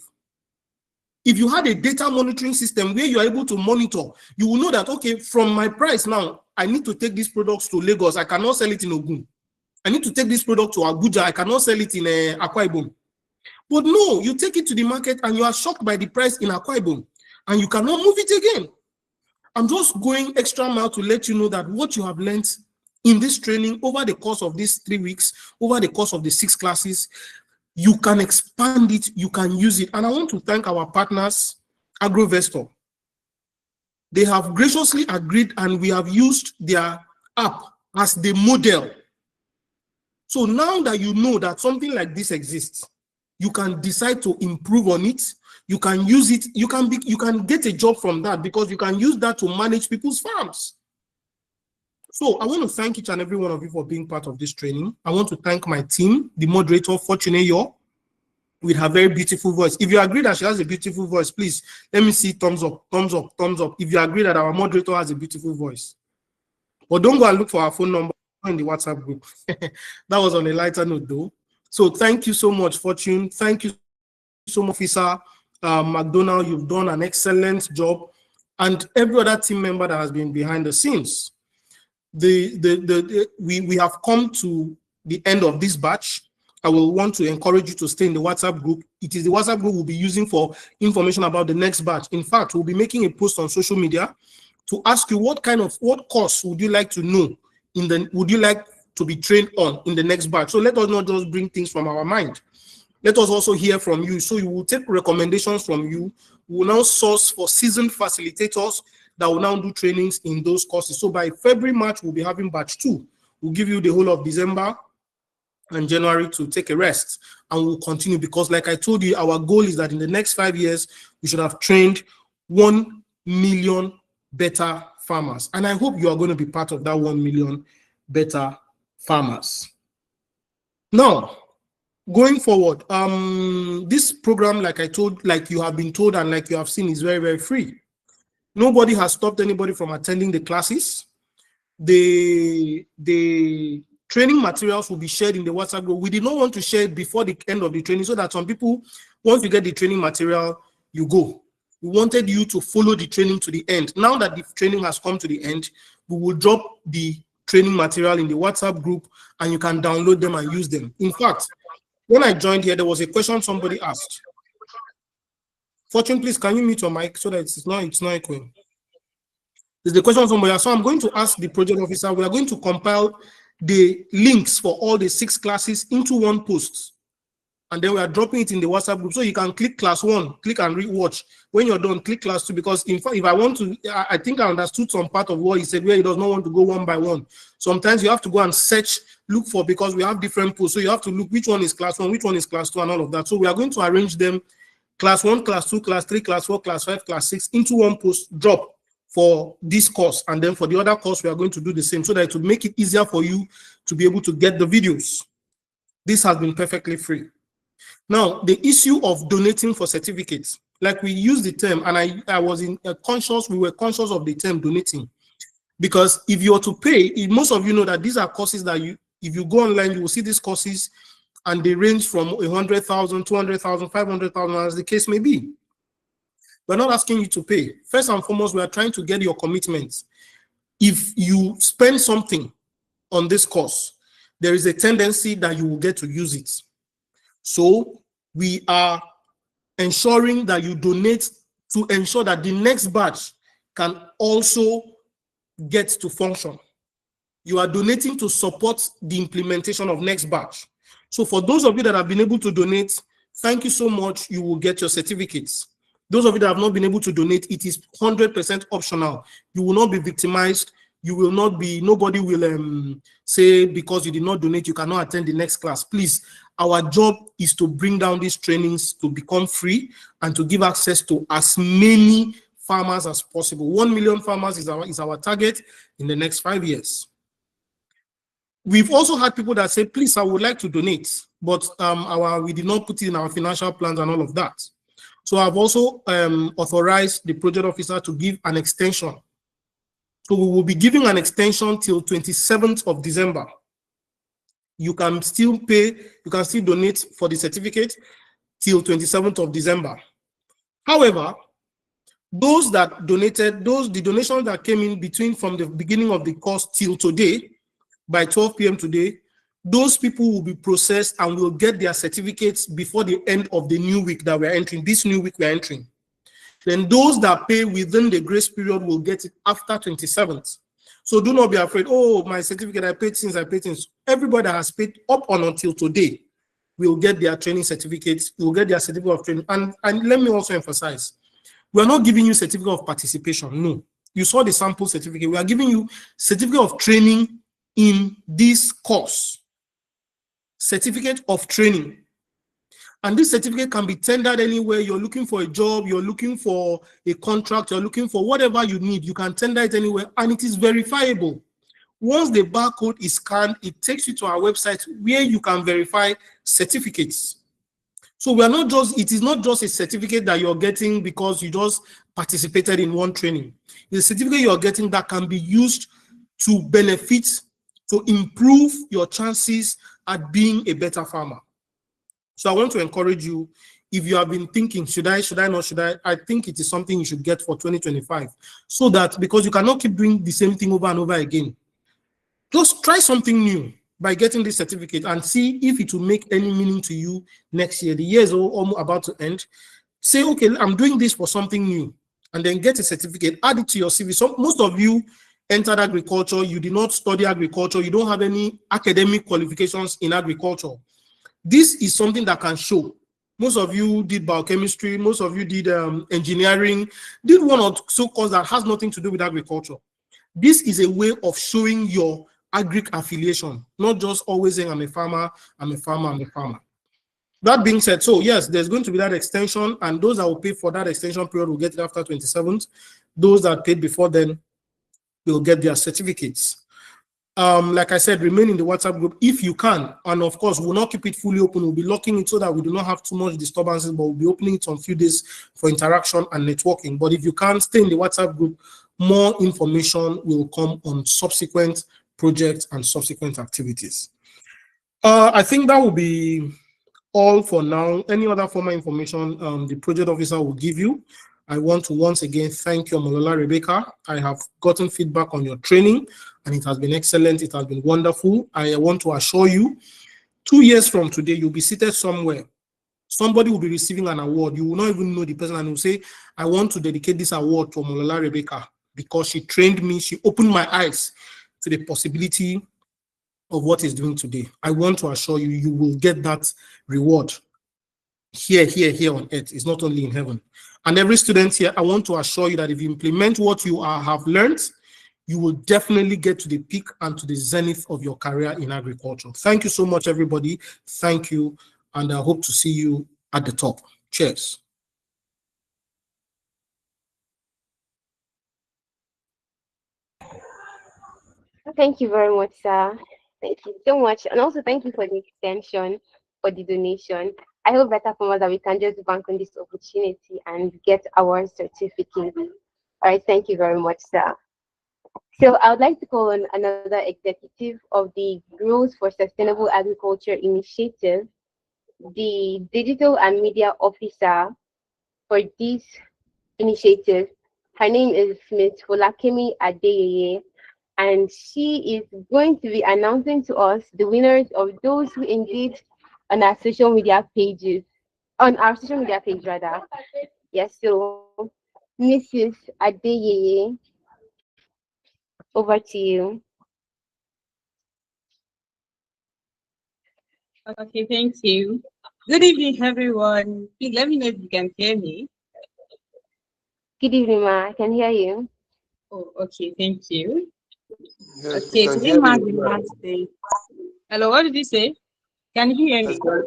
If you had a data monitoring system where you are able to monitor, you will know that, okay, from my price now, I need to take these products to Lagos. I cannot sell it in Ogun. I need to take this product to Abuja. I cannot sell it in Akwa Ibom. But no, you take it to the market and you are shocked by the price in Akwa Ibom and you cannot move it again. I'm just going extra mile to let you know that what you have learned in this training over the course of these 3 weeks, over the course of the 6 classes, you can expand it, you can use it. And I want to thank our partners, AgroVestor. They have graciously agreed and we have used their app as the model. So now that you know that something like this exists, you can decide to improve on it. You can use it. You can get a job from that because you can use that to manage people's farms. So I want to thank each and every one of you for being part of this training. I want to thank my team, the moderator, Fortune Yo, with her very beautiful voice. If you agree that she has a beautiful voice, please let me see thumbs up, thumbs up, thumbs up. If you agree that our moderator has a beautiful voice. But don't go and look for our phone number in the WhatsApp group. That was on a lighter note though. So thank you so much, Fortune. Thank you so much, Officer McDonald. You've done an excellent job. And every other team member that has been behind the scenes. We have come to the end of this batch. I will want to encourage you to stay in the WhatsApp group. It is the WhatsApp group we'll be using for information about the next batch. In fact, we'll be making a post on social media to ask you what course would you like to know would you like to be trained on in the next batch. So let us not just bring things from our mind. Let us also hear from you. So you will take recommendations from you. We will now source for seasoned facilitators that will now do trainings in those courses. So by February, March, we'll be having batch 2. We'll give you the whole of December and January to take a rest, and we'll continue because like I told you, our goal is that in the next 5 years, we should have trained 1 million better farmers. And I hope you are going to be part of that 1 million better farmers. Now, going forward, this program, like you have been told and like you have seen, is very, very free. Nobody has stopped anybody from attending the classes. The training materials will be shared in the WhatsApp group. We did not want to share it before the end of the training so that some people, once you get the training material, you go. We wanted you to follow the training to the end. Now that the training has come to the end, we will drop the training material in the WhatsApp group and you can download them and use them. In fact, when I joined here, there was a question somebody asked. Fortune, please, can you mute your mic so that it's not echoing? There's the question somebody asked. So I'm going to ask the project officer. We are going to compile the links for all the 6 classes into one post. And then we are dropping it in the WhatsApp group. So you can click class 1, click and rewatch. When you're done, click class 2. Because in fact, if I want to, I think I understood some part of what he said, where he does not want to go one by one. Sometimes you have to go and search, look for, because we have different posts. So you have to look which one is class 1, which one is class 2, and all of that. So we are going to arrange them class 1, class 2, class 3, class 4, class 5, class 6 into one post drop for this course. And then for the other course, we are going to do the same, so that it will make it easier for you to be able to get the videos. This has been perfectly free. Now, the issue of donating for certificates, like we use the term, and I was conscious, we were conscious of the term donating, because if you are to pay, most of you know that these are courses that if you go online, you will see these courses, and they range from 100,000, 200,000, 500,000, as the case may be. We're not asking you to pay. First and foremost, we are trying to get your commitment. If you spend something on this course, there is a tendency that you will get to use it. So we are ensuring that you donate to ensure that the next batch can also get to function. You are donating to support the implementation of next batch. So for those of you that have been able to donate, thank you so much. You will get your certificates. Those of you that have not been able to donate, it is 100% optional. You will not be victimized. You will not be, nobody will say because you did not donate, you cannot attend the next class. Please, our job is to bring down these trainings to become free and to give access to as many farmers as possible. 1 million farmers is our target in the next 5 years. We've also had people that say, please, I would like to donate, but we did not put it in our financial plans and all of that. So I've also authorized the project officer to give an extension. So we will be giving an extension till 27th of December. You can still pay, you can still donate for the certificate till 27th of December. However, those that donated, the donations that came in between from the beginning of the course till today, by 12 p.m. today, those people will be processed and will get their certificates before the end of the new week that we're entering, this new week we're entering. Then those that pay within the grace period will get it after 27th. So do not be afraid, oh, my certificate, I paid since. Everybody that has paid up on until today will get their training certificates, will get their certificate of training. And let me also emphasize, we are not giving you certificate of participation, no. You saw the sample certificate. We are giving you certificate of training in this course. Certificate of training. And this certificate can be tendered anywhere. You're looking for a job, you're looking for a contract, you're looking for whatever you need. You can tender it anywhere, and it is verifiable. Once the barcode is scanned, it takes you to our website where you can verify certificates. So we are not just, it is not just a certificate that you're getting because you just participated in one training. It's a certificate you're getting that can be used to benefit, to improve your chances at being a better farmer. So I want to encourage you, if you have been thinking, should I not, I think it is something you should get for 2025. So that, because you cannot keep doing the same thing over and over again. Just try something new by getting this certificate and see if it will make any meaning to you next year. The year is almost about to end. Say, okay, I'm doing this for something new, and then get a certificate, add it to your CV. So most of you entered agriculture, you did not study agriculture, you don't have any academic qualifications in agriculture. This is something that can show. Most of you did biochemistry, most of you did engineering, did one or two courses that has nothing to do with agriculture. This is a way of showing your agric affiliation, not just always saying I'm a farmer, I'm a farmer, I'm a farmer. That being said, so yes, there's going to be that extension, and those that will pay for that extension period will get it after 27th. Those that paid before then will get their certificates. Like I said, remain in the WhatsApp group if you can. And of course, we'll not keep it fully open. We'll be locking it so that we do not have too much disturbances, but we'll be opening it on a few days for interaction and networking. But if you can't, stay in the WhatsApp group. More information will come on subsequent projects and subsequent activities. I think that will be all for now. Any other formal information the project officer will give you. I want to once again thank you, Omolola Rebecca. I have gotten feedback on your training, and it has been excellent. It has been wonderful. I want to assure you, 2 years from today, you'll be seated somewhere. Somebody will be receiving an award. You will not even know the person, and will say, I want to dedicate this award to Omolola Rebecca because she trained me. She opened my eyes to the possibility of what he's doing today. I want to assure you, you will get that reward here on earth. It's not only in heaven. And every student here, I want to assure you that if you implement what you have learned, you will definitely get to the peak and to the zenith of your career in agriculture. Thank you so much, everybody. Thank you. And I hope to see you at the top. Cheers. Thank you very much, sir. Thank you so much. And also thank you for the extension, for the donation. I hope better for us that we can just bank on this opportunity and get our certificate. All right, thank you very much, sir. So I would like to call on another executive of the Growth for Sustainable Agriculture Initiative, the Digital and Media Officer for this initiative. Her name is Ms. Folakemi Adeyeye, and she is going to be announcing to us the winners of those who engaged on our social media pages, on our social media page rather. Yes, so Mrs. Adeyeye, over to you. Okay, thank you. Good evening, everyone. Please let me know if you can hear me. Good evening, ma. I can hear you. Oh, okay, thank you. Yes, we Okay, can today hear marks the you. last day. Hello, what did you say? Can you hear I me? said,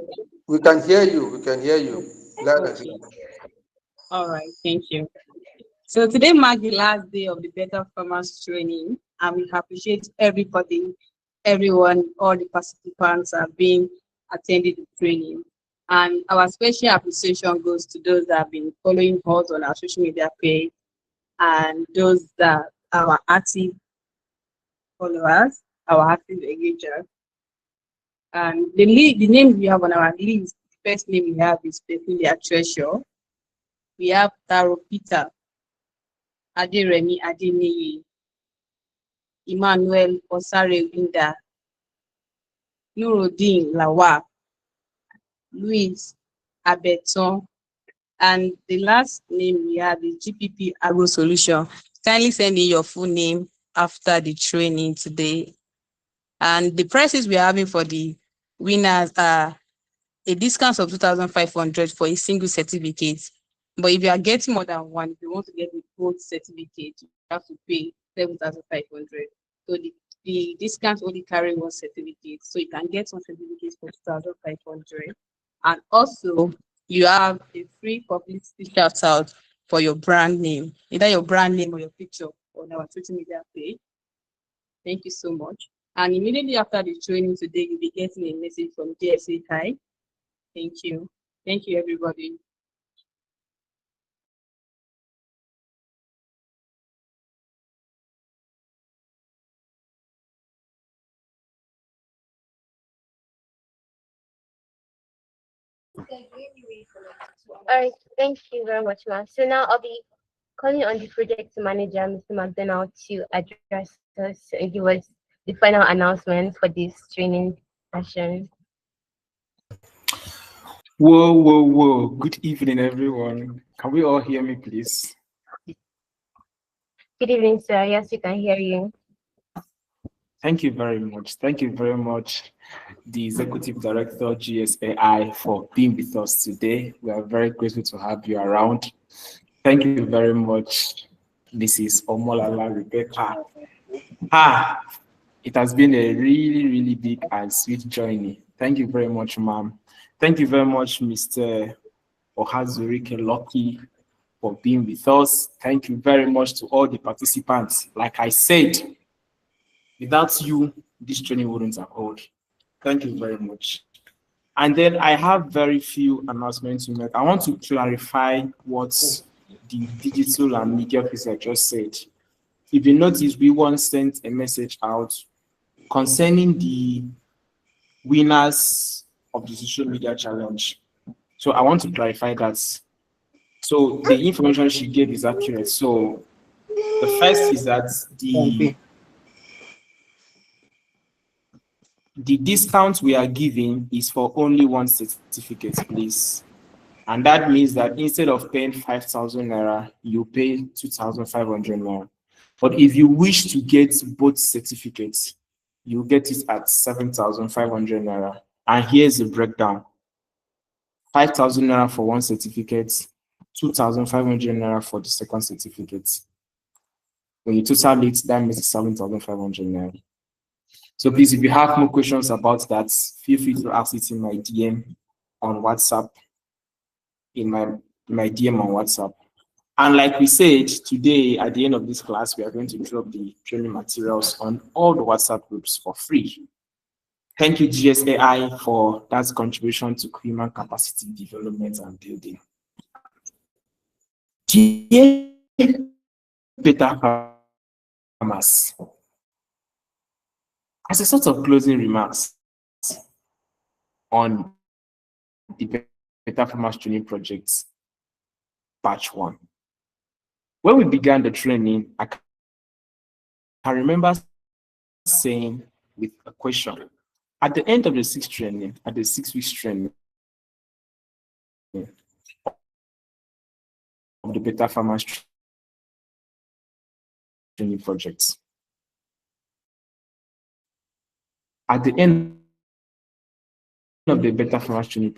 we can hear you. We can hear you. Loud and Okay, clear. all right, thank you. So today marks the last day of the Better Farmers training, and we appreciate everybody, everyone, all the participants have been attending the training. And our special appreciation goes to those that have been following us on our social media page and those that are active followers, our active engagers. And the names we have on our list, the first name we have is Peculiar Treasure. We have Taro Peter, Adiremi Adeniyi, Emmanuel Osare Winda, Nuruddin Lawal, Louis Abeton, and the last name we have is GPP Agro Solution. Kindly send in your full name after the training today. And the prices we are having for the winners are a discount of 2,500 for a single certificate. But if you are getting more than one, if you want to get the full certificate, you have to pay 7,500. So the discount only carry one certificate. So you can get one certificate for 2,500. And also, you have a free publicity shout out for your brand name, either your brand name or your picture on our social media page. Thank you so much. And immediately after the training today, you'll be getting a message from GSA High. Thank you. Thank you, everybody. All right, thank you very much, ma. So now I'll be calling on the project manager, Mr. McDonald, to address us and give us the final announcement for this training session. Whoa. Good evening, everyone. Can we all hear me, please? Good evening, sir. Yes, we can hear you. Thank you very much. Thank you very much, the Executive Director, GSAI, for being with us today. We are very grateful to have you around. Thank you very much, Mrs. Omolala Rebecca. It has been a really big and sweet journey. Thank you very much, ma'am. Thank you very much, Mr. Ohazurike Lucky, for being with us. Thank you very much to all the participants. Like I said, without you, this training wouldn't have held. Thank you very much. And then I have very few announcements to make. I want to clarify what the digital and media officer just said. If you notice, we once sent a message out concerning the winners of the social media challenge. So I want to clarify that. So the information she gave is accurate. So the first is that the discount we are giving is for only one certificate, please. And that means that instead of paying 5,000 naira, you pay 2,500 naira. But if you wish to get both certificates, you get it at 7,500 naira. And here's the breakdown: 5,000 naira for one certificate, 2,500 naira for the second certificate. When you total it, that makes 7,500 naira. So please, if you have more questions about that, feel free to ask it in my DM on WhatsApp, in my DM on WhatsApp. And like we said, today at the end of this class, we are going to drop the training materials on all the WhatsApp groups for free. Thank you, GSAI, for that contribution to human capacity development and building. Dear Beta Farmers, as a sort of closing remarks on the Beta Farmers Training Project, Batch 1. When we began the training, I can remember saying with a question, at the end of the sixth training, at the 6 weeks training of the Beta Farmers Training Project, at the end of the Beta Farmers Training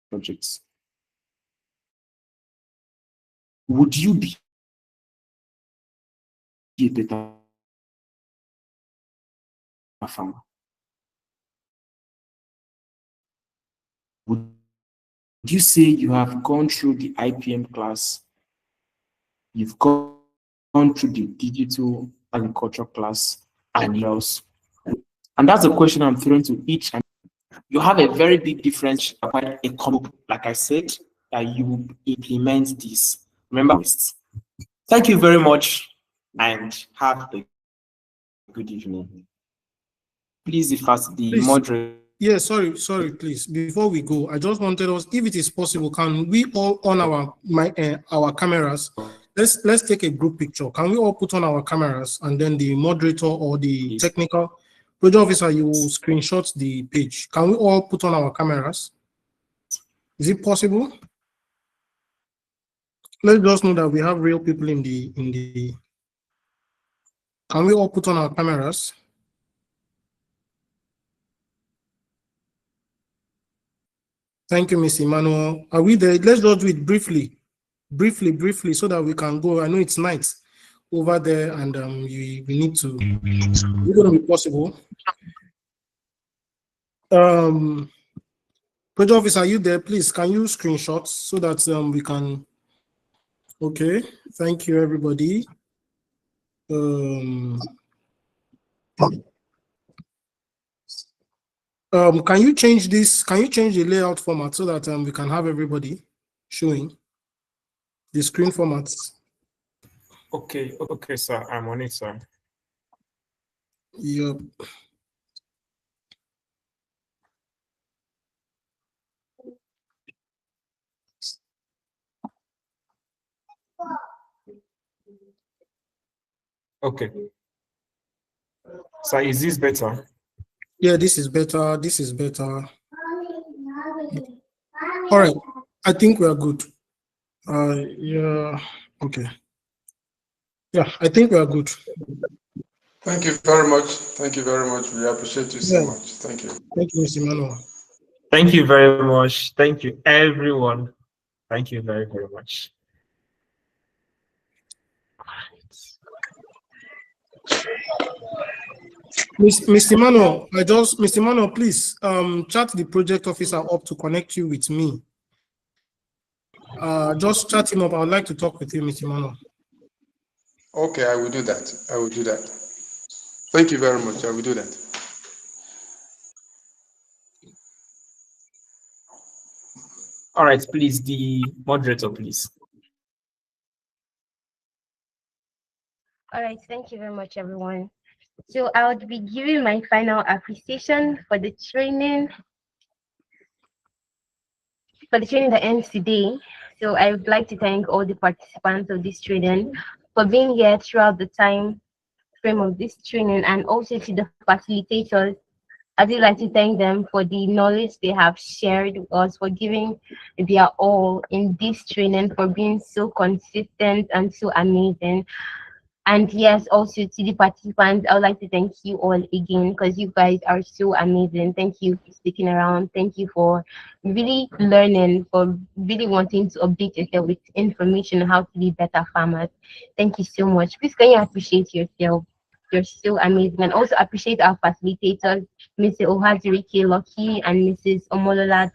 Project, would you be a better farmer? Would you say you have gone through the IPM class, you've gone through the digital agriculture class, and else? And that's a question I'm throwing to each. And you have a very big difference about a combo, like I said, that you implement this. Remember this. Thank you very much and have a good evening. Please, if as the Please. moderator. Yeah, sorry, please. Before we go, I just wanted us, if it is possible, can we all on our cameras? Let's take a group picture. Can we all put on our cameras, and then the moderator or the technical project officer, you will screenshot the page. Can we all put on our cameras? Is it possible? Let's just know that we have real people in the. Can we all put on our cameras? Thank you, Miss Emmanuel. Are we there? Let's just do it briefly, so that we can go. I know it's night over there, and we need to. It's going to be possible. Project officer, are you there? Please, can you screenshot so that we can. Okay, thank you, everybody. Can you change this? Can you change the layout format so that we can have everybody showing the screen formats? Okay, sir. I'm on it, sir. Yep. Okay. So is this better? Yeah, this is better. This is better. All right. I think we are good. Yeah. Okay. Yeah, I think we are good. Thank you very much. Thank you very much. We appreciate you so much. Thank you. Thank you, Mr. Emmanuel. Thank you very much. Thank you, everyone. Thank you very, very much. Mr. Emmanuel, Mr. Emmanuel, please chat the project officer up to connect you with me. Just chat him up. I would like to talk with you, Mr. Emmanuel. Okay, I will do that. I will do that. Thank you very much. I will do that. All right, please, the moderator, please. All right, thank you very much, everyone. So I would be giving my final appreciation for the training that ends today. So I would like to thank all the participants of this training for being here throughout the time frame of this training, and also to the facilitators. I would like to thank them for the knowledge they have shared with us, for giving their all in this training, for being so consistent and so amazing. And yes, also to the participants, I would like to thank you all again because you guys are so amazing. Thank you for sticking around. Thank you for really learning, for really wanting to update yourself with information on how to be better farmers. Thank you so much. Please can you appreciate yourself? You're so amazing. And also appreciate our facilitators, Mr. Ohazurike Lucky and Mrs. Omolola.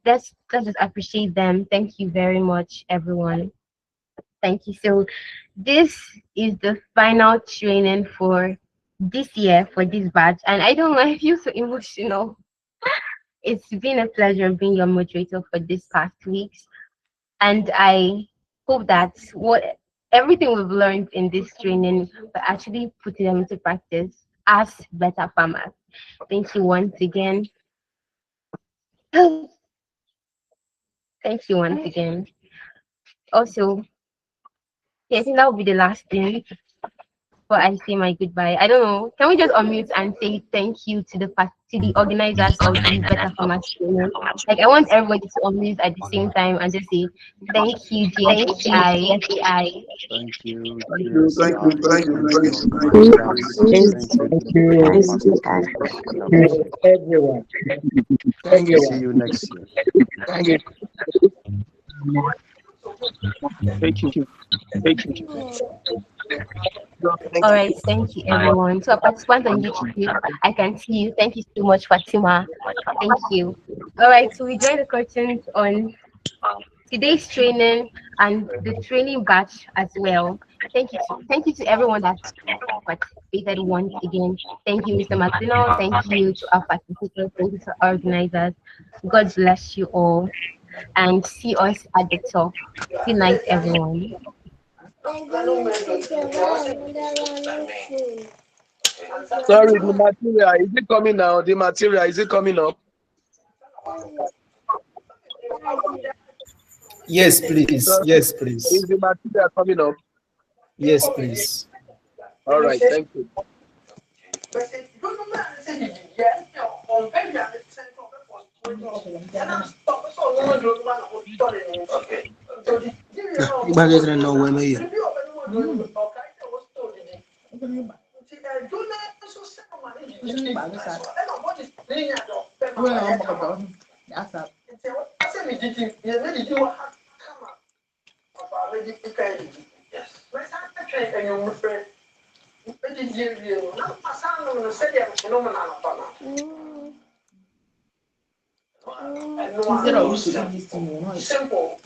Let's just appreciate them. Thank you very much, everyone. Thank you. So this is the final training for this year for this batch. And I don't know, I feel so emotional. It's been a pleasure being your moderator for this past weeks. And I hope that what everything we've learned in this training, we're actually putting them into practice as better farmers. Thank you once again. Thank you once again. Also, yeah, I think that will be the last thing before I say my goodbye. I don't know. Can we just unmute and say thank you to to the organizers of the Better Farmers Training? Like I want everybody to unmute at the same time and just say thank you, GSCI. Thank you, Thank you, thank you, GSCI. thank you, Thank thank you, you, thank you. organizers. Thank you to the farmers. We appreciate it. Everyone. Thank you. See Everyone. you next year. Thank you. Thank you. All right, thank you everyone. So, participants on YouTube, I can see you. Thank you so much, Fatima. Thank you. All right, so we join the curtains on today's training and the training batch as well. Thank you to everyone that participated once again. Thank you, Mr. McDonald. Thank you to our participants. Thank you to our organizers. God bless you all and see us at the top. Good night, everyone. Sorry, the material is it coming now? The material is it coming up? Yes, please. Sorry, Yes, is please. the material coming up? Yes, please. All right, thank you. Ibagay na uwe mo yun. Simple.